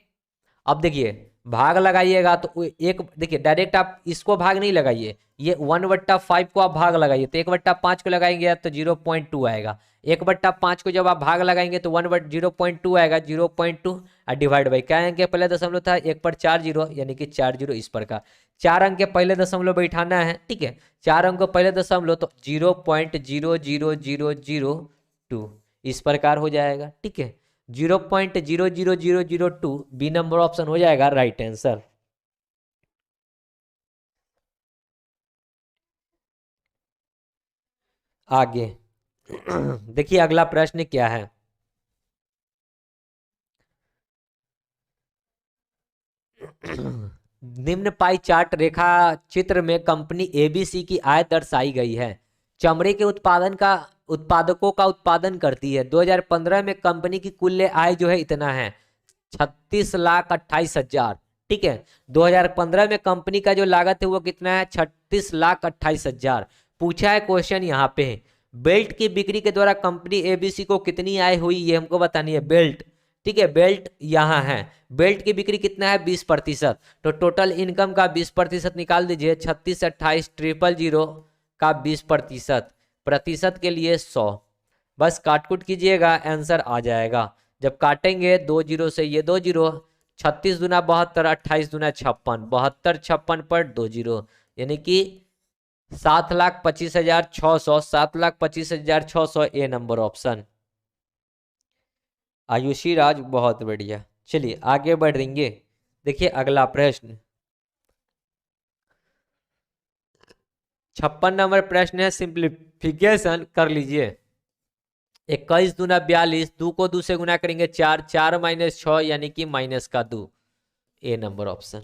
अब देखिए भाग लगाइएगा तो एक देखिए डायरेक्ट आप इसको भाग नहीं लगाइए, ये 1/5 को आप भाग लगाइए, तो 1/5 को लगाएंगे तो 0.2 आएगा। 1/5 को जब आप भाग लगाएंगे तो 0.2 आएगा, 0.2 और डिवाइड बाई क्या अंक के पहले दशमलव था? 1 पर 4 0, यानी कि 4 0 इस प्रकार। 4 अंक के पहले दशमलव बैठाना है। ठीक है, 4 अंक को पहले दशमलव तो 0.00002 इस प्रकार हो जाएगा। ठीक है, 0.00002 बी नंबर ऑप्शन हो जाएगा राइट आंसर। आगे देखिए अगला प्रश्न क्या है। निम्न पाई चार्ट रेखा चित्र में कंपनी एबीसी की आय दर्शाई गई है। चमड़े के उत्पादकों का उत्पादन करती है। 2015 में कंपनी की कुल आय जो है इतना है, 36,28,000। ठीक है, 2015 में कंपनी का जो लागत है वो कितना है? 36,28,000। पूछा है क्वेश्चन यहाँ पे, बेल्ट की बिक्री के द्वारा कंपनी एबीसी को कितनी आय हुई ये हमको बतानी है। बेल्ट, ठीक है, बेल्ट यहाँ है, बेल्ट की बिक्री कितना है? 20%। तो टोटल इनकम का 20% निकाल दीजिए, 36 28 000 का 20%, प्रतिशत के लिए 100। बस काटकुट कीजिएगा, आंसर आ जाएगा। जब काटेंगे 2 0 से ये 2 0, 36 दूना 72, 28 दूना 56, 72 56 पर 2 0, यानी कि 7,25,600, 7,25,600 ए नंबर ऑप्शन। आयुषी राज, बहुत बढ़िया। चलिए आगे बढ़ेंगे। देखिए अगला प्रश्न 56 नंबर प्रश्न है, सिंप्लीफिकेशन कर लीजिए। 21 दूना 42, 2 को 2 से गुना करेंगे 4, 4 - 6 यानी कि माइनस का 2, ए नंबर ऑप्शन।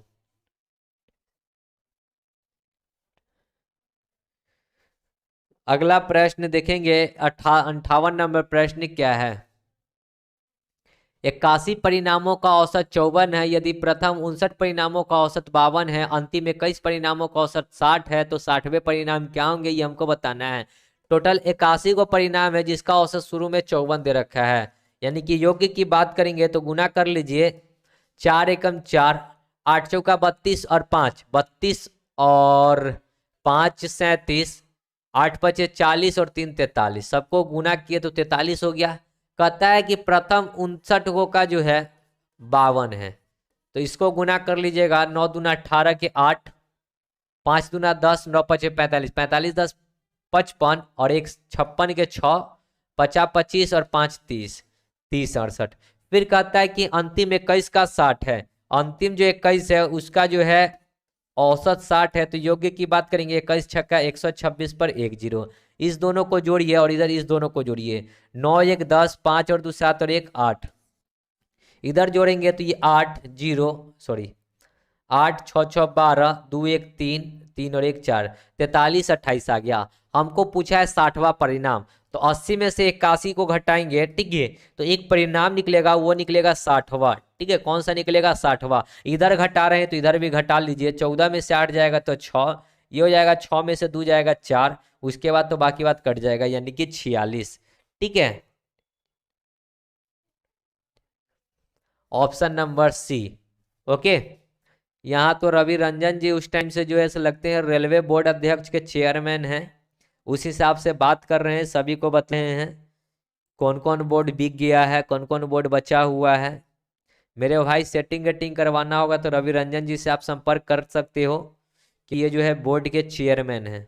अगला प्रश्न देखेंगे 58 नंबर प्रश्न क्या है। 81 परिणामों का औसत 54 है। यदि प्रथम 59 परिणामों का औसत 52 है, अंतिम 21 परिणामों का औसत 60 है, तो 60वें परिणाम क्या होंगे ये हमको बताना है। टोटल 81 को परिणाम है जिसका औसत शुरू में 54 दे रखा है, यानी कि योग्य की बात करेंगे तो गुना कर लीजिए, 4 एकम 4, 8 चौका 32 और 5 32 और 5 37, 8 पचे 40 और 3 43, सबको गुना किए तो 43 हो गया। कहता है कि प्रथम 59 को का जो है 52 है, तो इसको गुना कर लीजिएगा, 9 दूना 18 के 8, 5 दूना 10, 9 पचे 45, 45 10 55 और 1 56 के 6, 50 25 और 5 30, 30 68। फिर कहता है कि अंतिम 21 का 60 है, अंतिम जो 21 है उसका जो है औसत 60 है, तो योग्य की बात करेंगे 21 छक्का 126 पर 1 0, इस दोनों को जोड़िए और इधर इस दोनों को जोड़िए, 9 1 10, 5 और 2 7 और 1 8, इधर जोड़ेंगे तो ये 8 6 6 12, 2 1 3, 3 और 1 4, 43 28 आ गया। हमको पूछा है 60वां परिणाम, तो 80 में से 81 को घटाएंगे, ठीक है, तो एक परिणाम निकलेगा, वो निकलेगा 60वां। ठीक है, कौन सा निकलेगा? 60वां। इधर घटा रहे हैं तो इधर भी घटा लीजिए, 14 में से 8 जाएगा तो 6, ये हो जाएगा, 6 में से 2 जाएगा 4, उसके बाद तो बाकी बात कट जाएगा, यानी कि 46। ठीक है, ऑप्शन नंबर सी। ओके, यहाँ तो रवि रंजन जी उस टाइम से जो है से लगते हैं रेलवे बोर्ड अध्यक्ष के चेयरमैन हैं, उस हिसाब से बात कर रहे हैं, सभी को बता रहे हैं कौन कौन बोर्ड बिक गया है, कौन कौन बोर्ड बचा हुआ है। मेरे भाई सेटिंग वेटिंग करवाना होगा तो रवि रंजन जी से आप संपर्क कर सकते हो कि ये जो है बोर्ड के चेयरमैन हैं।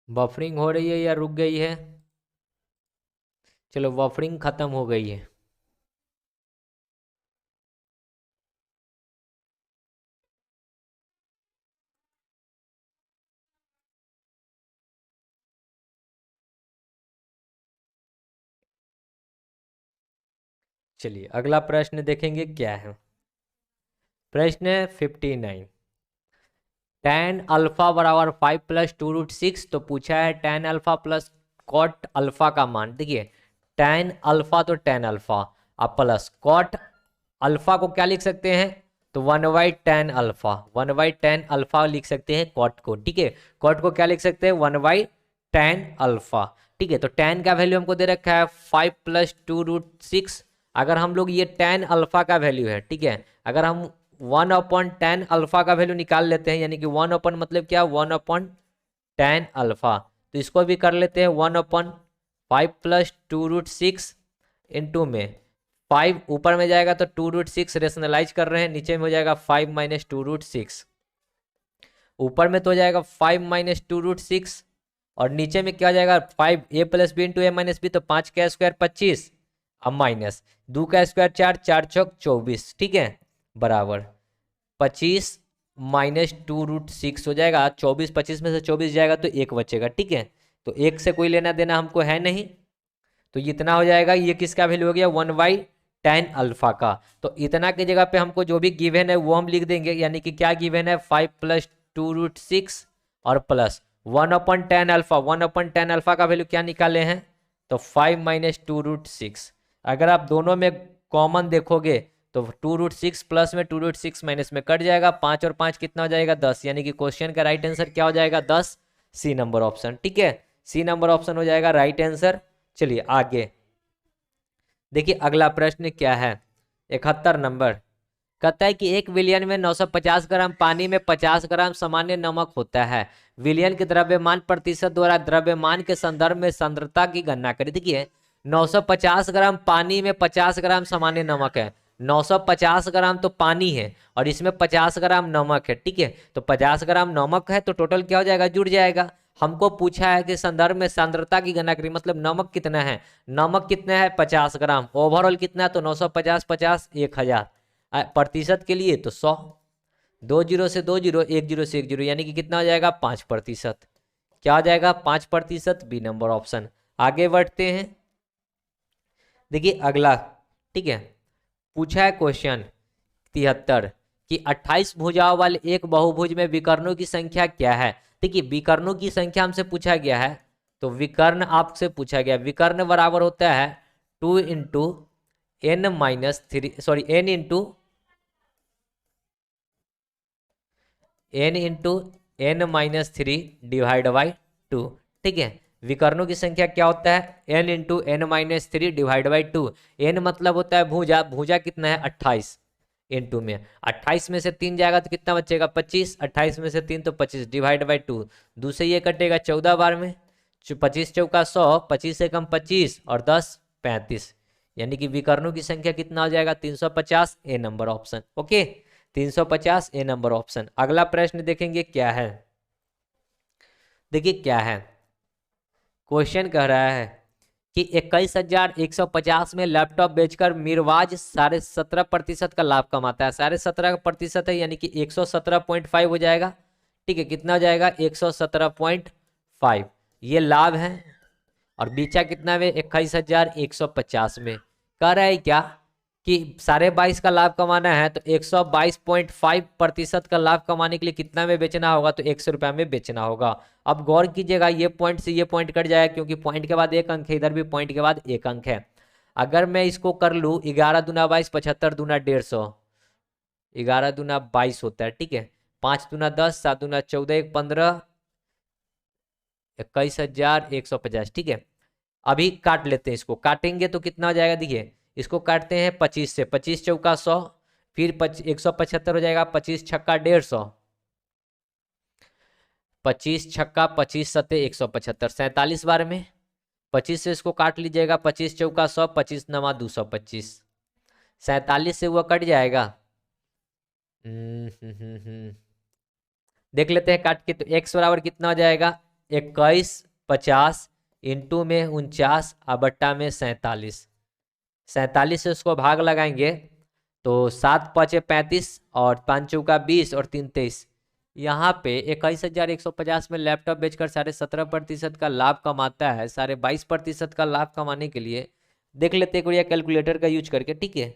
बफरिंग हो रही है या रुक गई है? चलो बफरिंग खत्म हो गई है। चलिए अगला प्रश्न देखेंगे क्या है। प्रश्न 59, tan अल्फा बराबर 5 + 2√6। तो पूछा है tan alpha plus cot alpha का मान। देखिए tan अल्फा तो tan अल्फा, अब प्लस कॉट अल्फा को क्या लिख सकते हैं, तो 1/tan अल्फा, 1/tan अल्फा लिख सकते हैं कॉट को। ठीक है, कॉट को क्या लिख सकते हैं, 1/tan अल्फा। ठीक है, तो tan का वैल्यू हमको दे रखा है 5 + 2√6। अगर हम लोग ये tan अल्फा का वैल्यू है, ठीक है, अगर हम 1/tan अल्फा का वैल्यू निकाल लेते हैं, यानी कि 1 मतलब क्या, 1/tan अल्फा, तो इसको भी कर लेते हैं 1/5 + 2√6 इंटू में 5 ऊपर में जाएगा तो 2√6 रेशनलाइज कर रहे हैं, नीचे में हो जाएगा 5 माइनस 2√6। ऊपर में तो हो जाएगा 5 माइनस 2√6 और नीचे में क्या हो जाएगा 5 a plus B into A minus B, तो 5 का स्क्वायर 25 अब माइनस 2 का स्क्वायर 4, 4 चौक 24, ठीक है, बराबर 25 माइनस 2√6 हो जाएगा। 24 25 में से 24 जाएगा तो 1 बचेगा, ठीक है। तो 1 से कोई लेना देना हमको है नहीं, तो इतना हो जाएगा। ये किसका वैल्यू हो गया 1/tan अल्फा का। तो इतना की जगह पे हमको जो भी गिवन है वो हम लिख देंगे, यानी कि क्या गिवन है 5 प्लस 2√6 और plus 1/tan alpha. 1/tan alpha का वैल्यू क्या निकाले हैं, तो 5 माइनस 2√6। अगर आप दोनों में कॉमन देखोगे तो 2√6 प्लस में 2√6 माइनस में कट जाएगा, 5 और 5 कितना हो जाएगा 10, यानी कि क्वेश्चन का राइट आंसर क्या हो जाएगा 10, सी नंबर ऑप्शन, ठीक है। सी नंबर ऑप्शन हो जाएगा राइट आंसर। चलिए आगे देखिए अगला प्रश्न क्या है, 71 नंबर। कहता है कि 1 विलियन में 950 ग्राम पानी में 50 ग्राम सामान्य नमक होता है। विलियन के द्रव्यमान प्रतिशत द्वारा द्रव्यमान के संदर्भ में सांद्रता की गणना करें। देखिए 950 ग्राम पानी में 50 ग्राम सामान्य नमक है। 950 ग्राम तो पानी है और इसमें 50 ग्राम नमक है, ठीक है। तो 50 ग्राम नमक है तो टोटल क्या हो जाएगा, जुड़ जाएगा। हमको पूछा है कि संदर्भ में सांद्रता की गणना करें, मतलब नमक कितना है, नमक कितना है 50 ग्राम, ओवरऑल कितना है तो 950 50 1000, प्रतिशत के लिए तो 100, 2 जीरो से 2 जीरो, 1 जीरो से 1 जीरो, यानी कि कितना हो जाएगा 5%। क्या हो जाएगा 5%, बी नंबर ऑप्शन। आगे बढ़ते हैं, देखिए अगला, ठीक है। पूछा है क्वेश्चन 73 कि 28 भुजाओं वाले एक बहुभुज में विकर्णों की संख्या क्या है। देखिए विकर्णों की संख्या हमसे पूछा गया है, तो विकर्ण आपसे पूछा गया, विकर्ण बराबर होता है 2 into n minus 3, sorry n into n minus 3 divide by 2, ठीक है। विकर्णों की संख्या क्या होता है n into n minus 3 divide by 2। n मतलब होता है भुजा, भुजा कितना है 28, इंटू में 28 में से 3 जाएगा तो कितना बचेगा 25, 28 में से 3 तो 25 डिवाइड बाई 2, 2 से ये कटेगा 14 बार में, 25 चौका 100, 25 से कम 25 और 10 35, यानी कि विकर्णों की संख्या कितना हो जाएगा 350, ए नंबर ऑप्शन, ओके 350 ए नंबर ऑप्शन। अगला प्रश्न देखेंगे क्या है, देखिए क्या है क्वेश्चन कह रहा है कि 21,150 में लैपटॉप बेचकर मीरवाज 17.5% का लाभ कमाता है। 17.5% है यानी कि 117.5 हो जाएगा, ठीक है। कितना हो जाएगा 117.5, ये लाभ है। और बेचा कितना में 21,150 में। कह रहा है क्या कि 22.5 का लाभ कमाना है तो 122.5% का लाभ कमाने के लिए कितना में बेचना होगा, तो 100 रुपया में बेचना होगा। अब गौर कीजिएगा ये पॉइंट से ये पॉइंट कट जाएगा, क्योंकि पॉइंट के बाद एक अंक है, इधर भी पॉइंट के बाद एक अंक है। अगर मैं इसको कर लूँ 11 दूना 22, 75 दूना 150, 11 दूना 22 होता है, ठीक है। 5 दूना 10, 7 दूना 14, 1 15, 21,150, ठीक है। अभी काट लेते हैं, इसको काटेंगे तो कितना हो जाएगा, देखिए इसको काटते हैं 25 से, 25 चौका 100, फिर 175 हो जाएगा, 25 छक्का 150, 25 छक्का 25 सत्ते 175, 47 बार में 25 से इसको काट लीजिएगा, 25 चौका 100, 25 नमा 225, 47 से वो कट जाएगा। देख लेते हैं काट के, तो x बराबर कितना हो जाएगा 21 50 इंटू में 49 बट्टा में 47, 47 से उसको भाग लगाएंगे तो 7 5 35 और 5 चौका 20 और 3 23। यहाँ पे 21,150 में लैपटॉप बेचकर 17.5% का लाभ कमाता है। 22.5% का लाभ कमाने के लिए देख लेते हैं कोई कैलकुलेटर का यूज करके, ठीक है।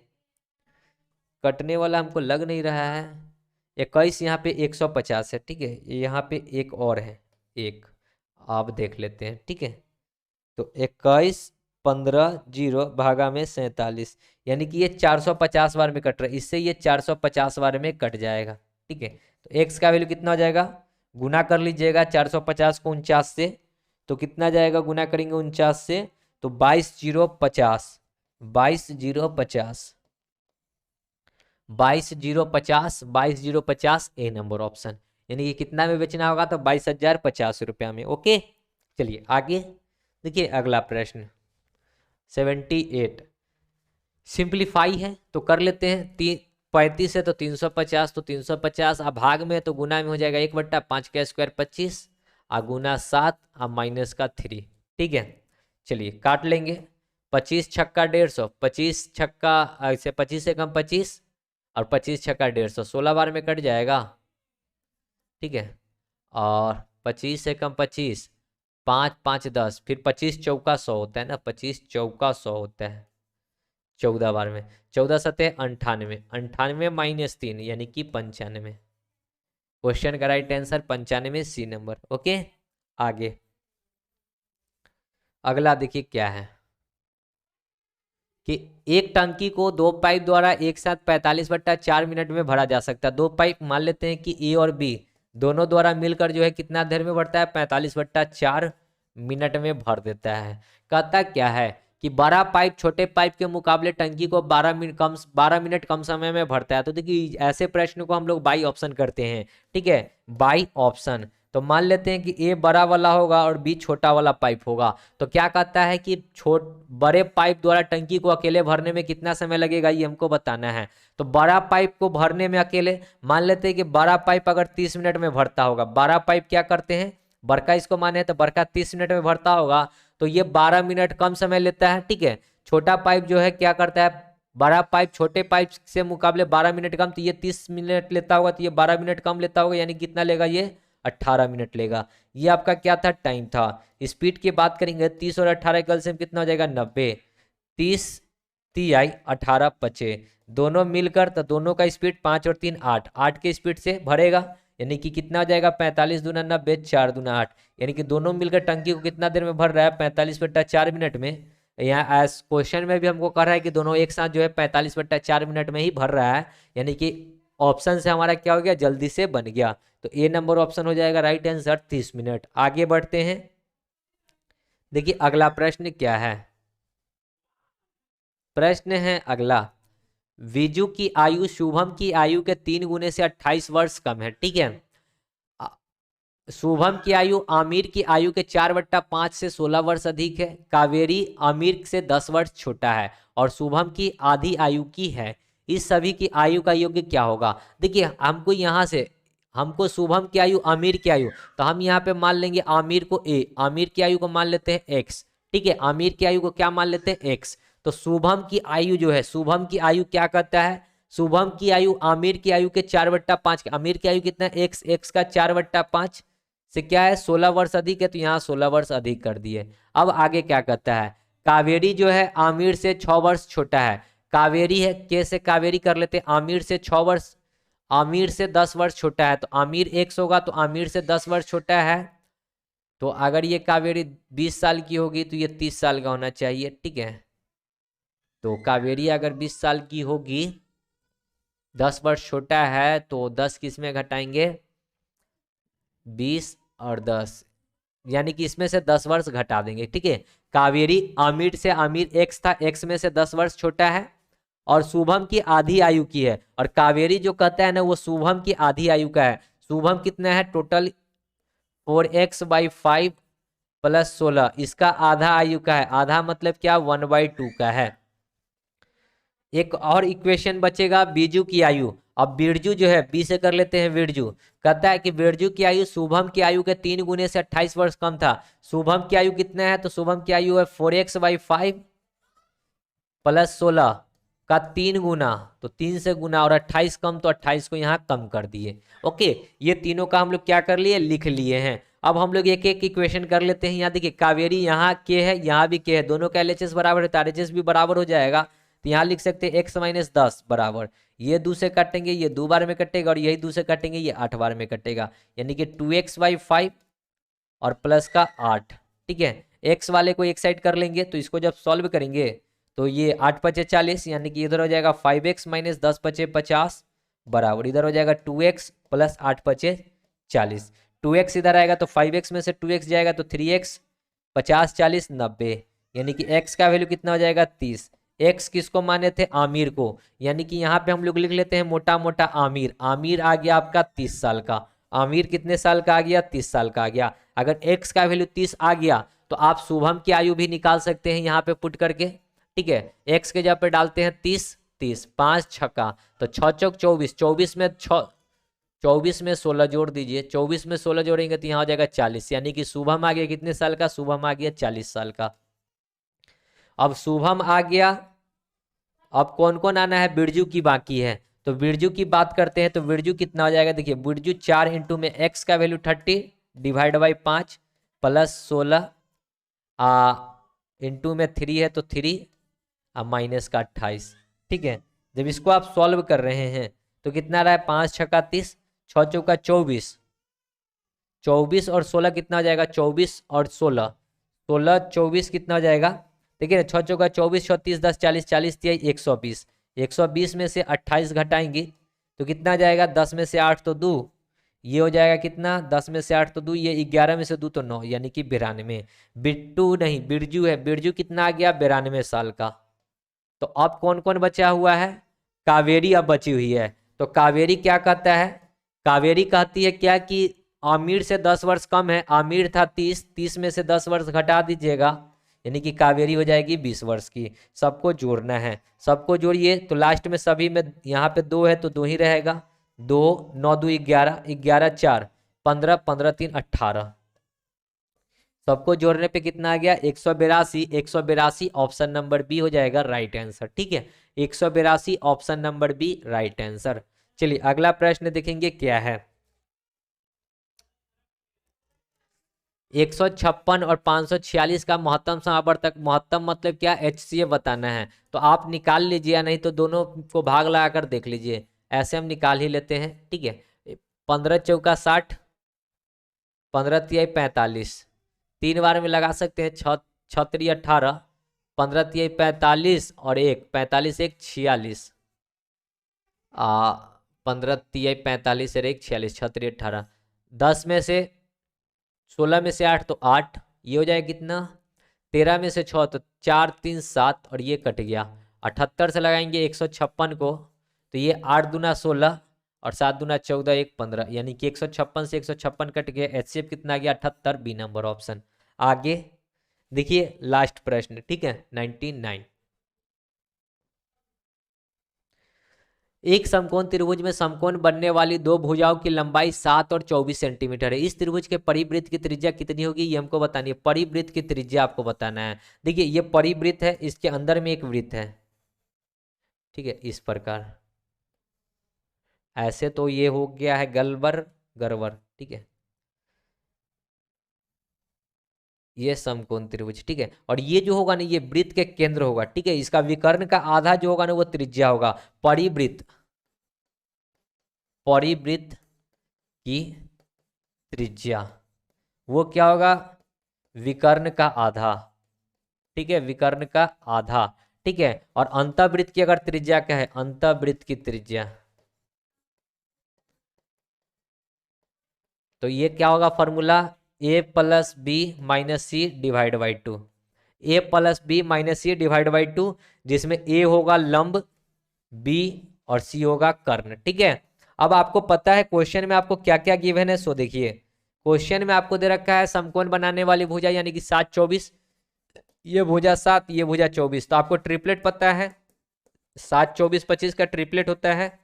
कटने वाला हमको लग नहीं रहा है। 21 यहाँ पे 150 है, ठीक है। यहाँ पे एक और है, एक आप देख लेते हैं, ठीक है। तो 21 15 0 भागा में 47, यानी कि ये 450 बार में कट रहा है, इससे ये 450 बार में कट जाएगा, ठीक है। तो x का वैल्यू कितना हो जाएगा, गुना कर लीजिएगा 450 को 49 से, तो कितना जाएगा गुना करेंगे 49 से तो 22,050, 22,050, 22,050, 22,050 ए नंबर ऑप्शन, यानी कि कितना में बेचना होगा तो 22,050 रुपया में, ओके। चलिए आगे देखिए अगला प्रश्न 78 सिंप्लीफाई है तो कर लेते हैं। 35 है तो 350, तो 350 अब भाग में है तो गुना में हो जाएगा 1/5 का स्क्वायर 25 और गुना 7 और माइनस का 3। ठीक है, चलिए काट लेंगे। 25 छक्का 150, 25 छक्का ऐसे 25 से कम 25 और 25 छक्का 150, 16 बार में कट जाएगा। ठीक है, और 25 से कम 25, 5 5 10, फिर 25 चौका 100 होता है ना, 25 चौका 100 होता है 14 बार में। 14 सतह 98, 98 माइनस 3 यानी कि 95। क्वेश्चन का right answer 95 C number. Okay, आगे अगला देखिए क्या है कि एक टंकी को दो पाइप द्वारा एक साथ 45/4 मिनट में भरा जा सकता है। दो पाइप मान लेते हैं कि ए और बी दोनों द्वारा मिलकर जो है कितना देर में भरता है, 45/4 मिनट में भर देता है। कहता क्या है कि बड़ा पाइप छोटे पाइप के मुकाबले टंकी को 12 मिनट कम समय में भरता है। तो देखिए ऐसे प्रश्न को हम लोग बाई ऑप्शन करते हैं। ठीक है, बाई ऑप्शन। तो मान लेते हैं कि ए बड़ा वाला होगा और बी छोटा वाला पाइप होगा। तो क्या कहता है कि बड़े पाइप द्वारा टंकी को अकेले भरने में कितना समय लगेगा, ये हमको बताना है। तो बड़ा पाइप को भरने में अकेले मान लेते हैं कि बड़ा पाइप अगर 30 मिनट में भरता होगा, बड़ा पाइप क्या करते हैं, बड़का इसको माने तो बड़का 30 मिनट में भरता होगा, तो ये 12 मिनट कम समय लेता है। ठीक है, छोटा पाइप जो है क्या करता है, बड़ा पाइप छोटे पाइप से मुकाबले 12 मिनट कम, तो ये 30 मिनट लेता होगा, तो ये 12 मिनट कम लेता होगा, यानी कितना लेगा ये 18 मिनट लेगा। ये आपका क्या था, टाइम था। स्पीड की बात करेंगे 30 और 18 का एलसीएम कितना हो जाएगा 90, 30 तिहाई 18 पचे, दोनों मिलकर तो दोनों का स्पीड 5 और 3 8, 8 के स्पीड से भरेगा, यानी कि कितना हो जाएगा 45 दूना 90, 4 दूना 8, यानी कि दोनों मिलकर टंकी को कितना देर में भर रहा है 45/4 मिनट में। यहाँ एस क्वेश्चन में भी हमको कह रहा है कि दोनों एक साथ जो है 45/4 मिनट में ही भर रहा है, यानी कि ऑप्शन से हमारा क्या हो गया, जल्दी से बन गया। तो ए नंबर ऑप्शन हो जाएगा राइट आंसर 30 मिनट। आगे बढ़ते हैं, देखिए अगला प्रश्न क्या है। प्रश्न है अगला, विजू की आयु शुभम की आयु के 3 गुने से 28 वर्ष कम है। ठीक है, शुभम की आयु आमिर की आयु के 4/5 से 16 वर्ष अधिक है। कावेरी आमिर से 10 वर्ष छोटा है और शुभम की आधी आयु की है। इस सभी की आयु का योग क्या होगा। देखिए हमको यहाँ से हमको शुभम की आयु आमिर की आयु, तो हम यहाँ पे मान लेंगे आमिर को ए, आमिर की आयु को मान लेते हैं एक्स। ठीक है, आमिर की आयु को क्या मान लेते हैं एक्स। तो शुभम की आयु जो है, शुभम की आयु क्या कहता है, शुभम की आयु आमिर की आयु के 4/5, आमिर की आयु कितना है एक्स, एक्स का 4/5 से क्या है 16 वर्ष अधिक है, तो यहाँ 16 वर्ष अधिक कर दिए। अब आगे क्या कहता है, कावेरी जो है आमिर से 6 वर्ष छोटा है। कावेरी है के से कावेरी कर लेते हैं, आमिर से 6 वर्ष, आमिर से 10 वर्ष छोटा है, तो आमिर एक्स होगा, तो आमिर से 10 वर्ष छोटा है। तो अगर ये कावेरी 20 साल की होगी तो ये 30 साल का होना चाहिए। ठीक है, तो कावेरी अगर 20 साल की होगी, 10 वर्ष छोटा है, तो 10 किस में घटाएंगे 20 और 10, यानी कि इसमें से 10 वर्ष घटा देंगे। ठीक है, कावेरी आमिर से, आमिर एक्स था, एक्स में से 10 वर्ष छोटा है और शुभम की आधी आयु की है। और कावेरी जो कहता है ना वो शुभम की आधी आयु का है। शुभम कितना है टोटल 4x/5 + 16, इसका आधा आयु का है। आधा मतलब क्या 1/2 का है। एक और इक्वेशन बचेगा बीजू की आयु। अब बिरजू जो है बी से कर लेते हैं, बिरजू कहता है कि बिरजू की आयु शुभम की आयु के 3 गुने से 28 वर्ष कम था। शुभम की आयु कितना है, तो शुभम की आयु है 4x/5 + 16 का 3 गुना, तो 3 से गुना, और 28 कम, तो 28 को यहाँ कम कर दिए। ओके, ये तीनों का हम लोग क्या कर लिए, लिख लिए हैं। अब हम लोग एक एक इक्वेशन कर लेते हैं। यहाँ देखिए कावेरी यहाँ के है, यहाँ भी के है, दोनों का LHS बराबर है, तो RHS भी बराबर हो जाएगा। तो यहाँ लिख सकते हैं x - 10 बराबर, ये 2 से काटेंगे, ये 2 बार में कटेगा, और यही 2 से काटेंगे, ये 8 बार में कटेगा, यानी कि 2x/5 और प्लस का 8। ठीक है, x वाले को एक साइड कर लेंगे, तो इसको जब सॉल्व करेंगे तो ये 8 × 5 = 40, यानी कि इधर हो जाएगा 5x - 10 × 5 = 50 बराबर, इधर हो जाएगा 2x + 8 × 5 = 40। 2x इधर आएगा तो 5x में से 2x जाएगा तो 3x, 50 40 90, यानी कि x का वैल्यू कितना हो जाएगा 30। x किसको माने थे, आमिर को, यानी कि यहाँ पे हम लोग लिख लेते हैं मोटा मोटा आमिर। आमिर आ गया आपका 30 साल का। आमिर कितने साल का आ गया, 30 साल का आ गया। अगर x का वैल्यू 30 आ गया तो आप शुभम की आयु भी निकाल सकते हैं यहाँ पे पुट करके। ठीक है। x के जगह पे डालते हैं 30, 30 5 छक्का तो 6 चौक 24, 24 में 16 जोड़ दीजिए, 24 में 16 जोड़ेंगे तो यहाँ हो जाएगा 40, यानी कि शुभम आ गया कितने साल का, शुभम आ गया 40 साल का। अब शुभम आ गया, अब कौन कौन आना है, बिरजू की बाकी है, तो बिरजू की बात करते हैं। तो बिरजू कितना हो जाएगा, देखिए बिरजू 4 इंटू में x का value 30 divide by 5 plus 16 into में 3 है तो 3 माइनस का 28, ठीक है। जब इसको आप सॉल्व कर रहे हैं तो कितना रहा है, 5 छक्का 30, 6 चौका 24, 24 और 16 कितना हो जाएगा, 24 और 16, 16 24 कितना हो जाएगा, देखिए ना 6 चौका 24, 36 10 40, 40 दिया 120, 120 में से 28 घटाएंगे तो कितना जाएगा, 10 में से 8 तो 2, ये हो जाएगा कितना, 10 में से 8 तो 2, ये 11 में से 2 तो 9, यानी कि 92। बिट्टू नहीं बिरजू है, बिरजू कितना आ गया, 92 साल का। तो अब कौन कौन बचा हुआ है, कावेरी अब बची हुई है। तो कावेरी क्या कहता है, कावेरी कहती है क्या कि आमिर से 10 वर्ष कम है, आमिर था 30, 30 में से 10 वर्ष घटा दीजिएगा, यानी कि कावेरी हो जाएगी 20 वर्ष की। सबको जोड़ना है, सबको जोड़िए तो लास्ट में सभी में यहाँ पे 2 है तो 2 ही रहेगा, 2 9 2 11, 11 4 15, 15 3 18, सबको जोड़ने पे कितना आ गया, 182, 182 ऑप्शन नंबर बी हो जाएगा राइट आंसर, ठीक है। 182 option number B right answer. चलिए अगला प्रश्न देखेंगे क्या है, 156 और 546 का महत्तम समावर्तक, महत्तम मतलब क्या, HCF बताना है। तो आप निकाल लीजिए, नहीं तो दोनों को भाग लगाकर देख लीजिए, ऐसे हम निकाल ही लेते हैं, ठीक है। 15 चौका 60, 15 तिहाई 45, 3 बार में लगा सकते हैं, 6 3 18, 15 तिहाई 45 और 1 45 1 46, 15 तिहाई 45 और 1 46, 6 3 18, 10 में से 16 में से 8 तो 8, ये हो जाएगा कितना, 13 में से 6 तो 4 3 7 और ये कट गया, 78 से लगाएंगे 156 को तो ये 8 दूना 16 और 7 दूना 14 1 15, यानी कि 156 से 156 कट गया, HCF कितना गया 78, बी नंबर ऑप्शन। आगे देखिए लास्ट प्रश्न, ठीक है 99, एक समकोण त्रिभुज में समकोण बनने वाली दो भुजाओं की लंबाई 7 और 24 सेंटीमीटर है। इस त्रिभुज के परिवृत्त की त्रिज्या कितनी होगी, ये हमको बतानी है। परिवृत्त की त्रिज्या आपको बताना है। देखिए ये परिवृत्त है, इसके अंदर में एक वृत्त है, ठीक है, इस प्रकार। ऐसे तो ये हो गया है गलवर गरवर, ठीक है, ये समकोण त्रिभुज, ठीक है। और ये जो होगा ना ये वृत्त के केंद्र होगा, ठीक है। इसका विकर्ण का आधा जो होगा ना वो त्रिज्या होगा। परिवृत्त, परिवृत्त की त्रिज्या वो क्या होगा, विकर्ण का आधा, ठीक है, विकर्ण का आधा, ठीक है। और अंतःवृत्त की अगर त्रिज्या क्या है, अंतःवृत्त की त्रिज्या, तो ये क्या होगा formula, a plus B minus C divide by 2, a plus B minus C divide by 2, जिसमें a होगा लंब, b और c होगा कर्ण, ठीक है। अब आपको पता है क्वेश्चन में आपको क्या क्या गिवन है, सो देखिए क्वेश्चन में आपको दे रखा है समकोण बनाने वाली भुजा यानी कि 7 24, ये भुजा 7 ये भुजा 24, तो आपको ट्रिपलेट पता है 7 24 25 का ट्रिपलेट होता है,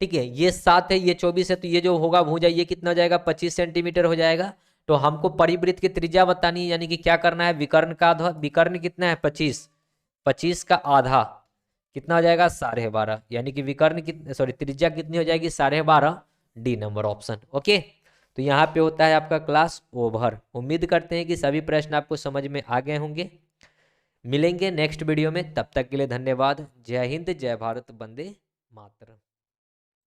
ठीक है। ये 7 है ये 24 है, तो ये जो होगा भुजा ये कितना हो जाएगा 25 सेंटीमीटर हो जाएगा। तो हमको परिवृत्त की त्रिज्या बतानी है, यानी कि क्या करना है, विकर्ण का आधा, विकर्ण कितना है 25, 25 का आधा कितना हो जाएगा 12.5, यानी कि विकर्ण कितने सॉरी त्रिज्या कितनी हो जाएगी 12.5, डी नंबर ऑप्शन, ओके। तो यहाँ पे होता है आपका क्लास ओवर। उम्मीद करते हैं कि सभी प्रश्न आपको समझ में आ गए होंगे। मिलेंगे नेक्स्ट वीडियो में, तब तक के लिए धन्यवाद। जय हिंद, जय भारत, वंदे मातरम।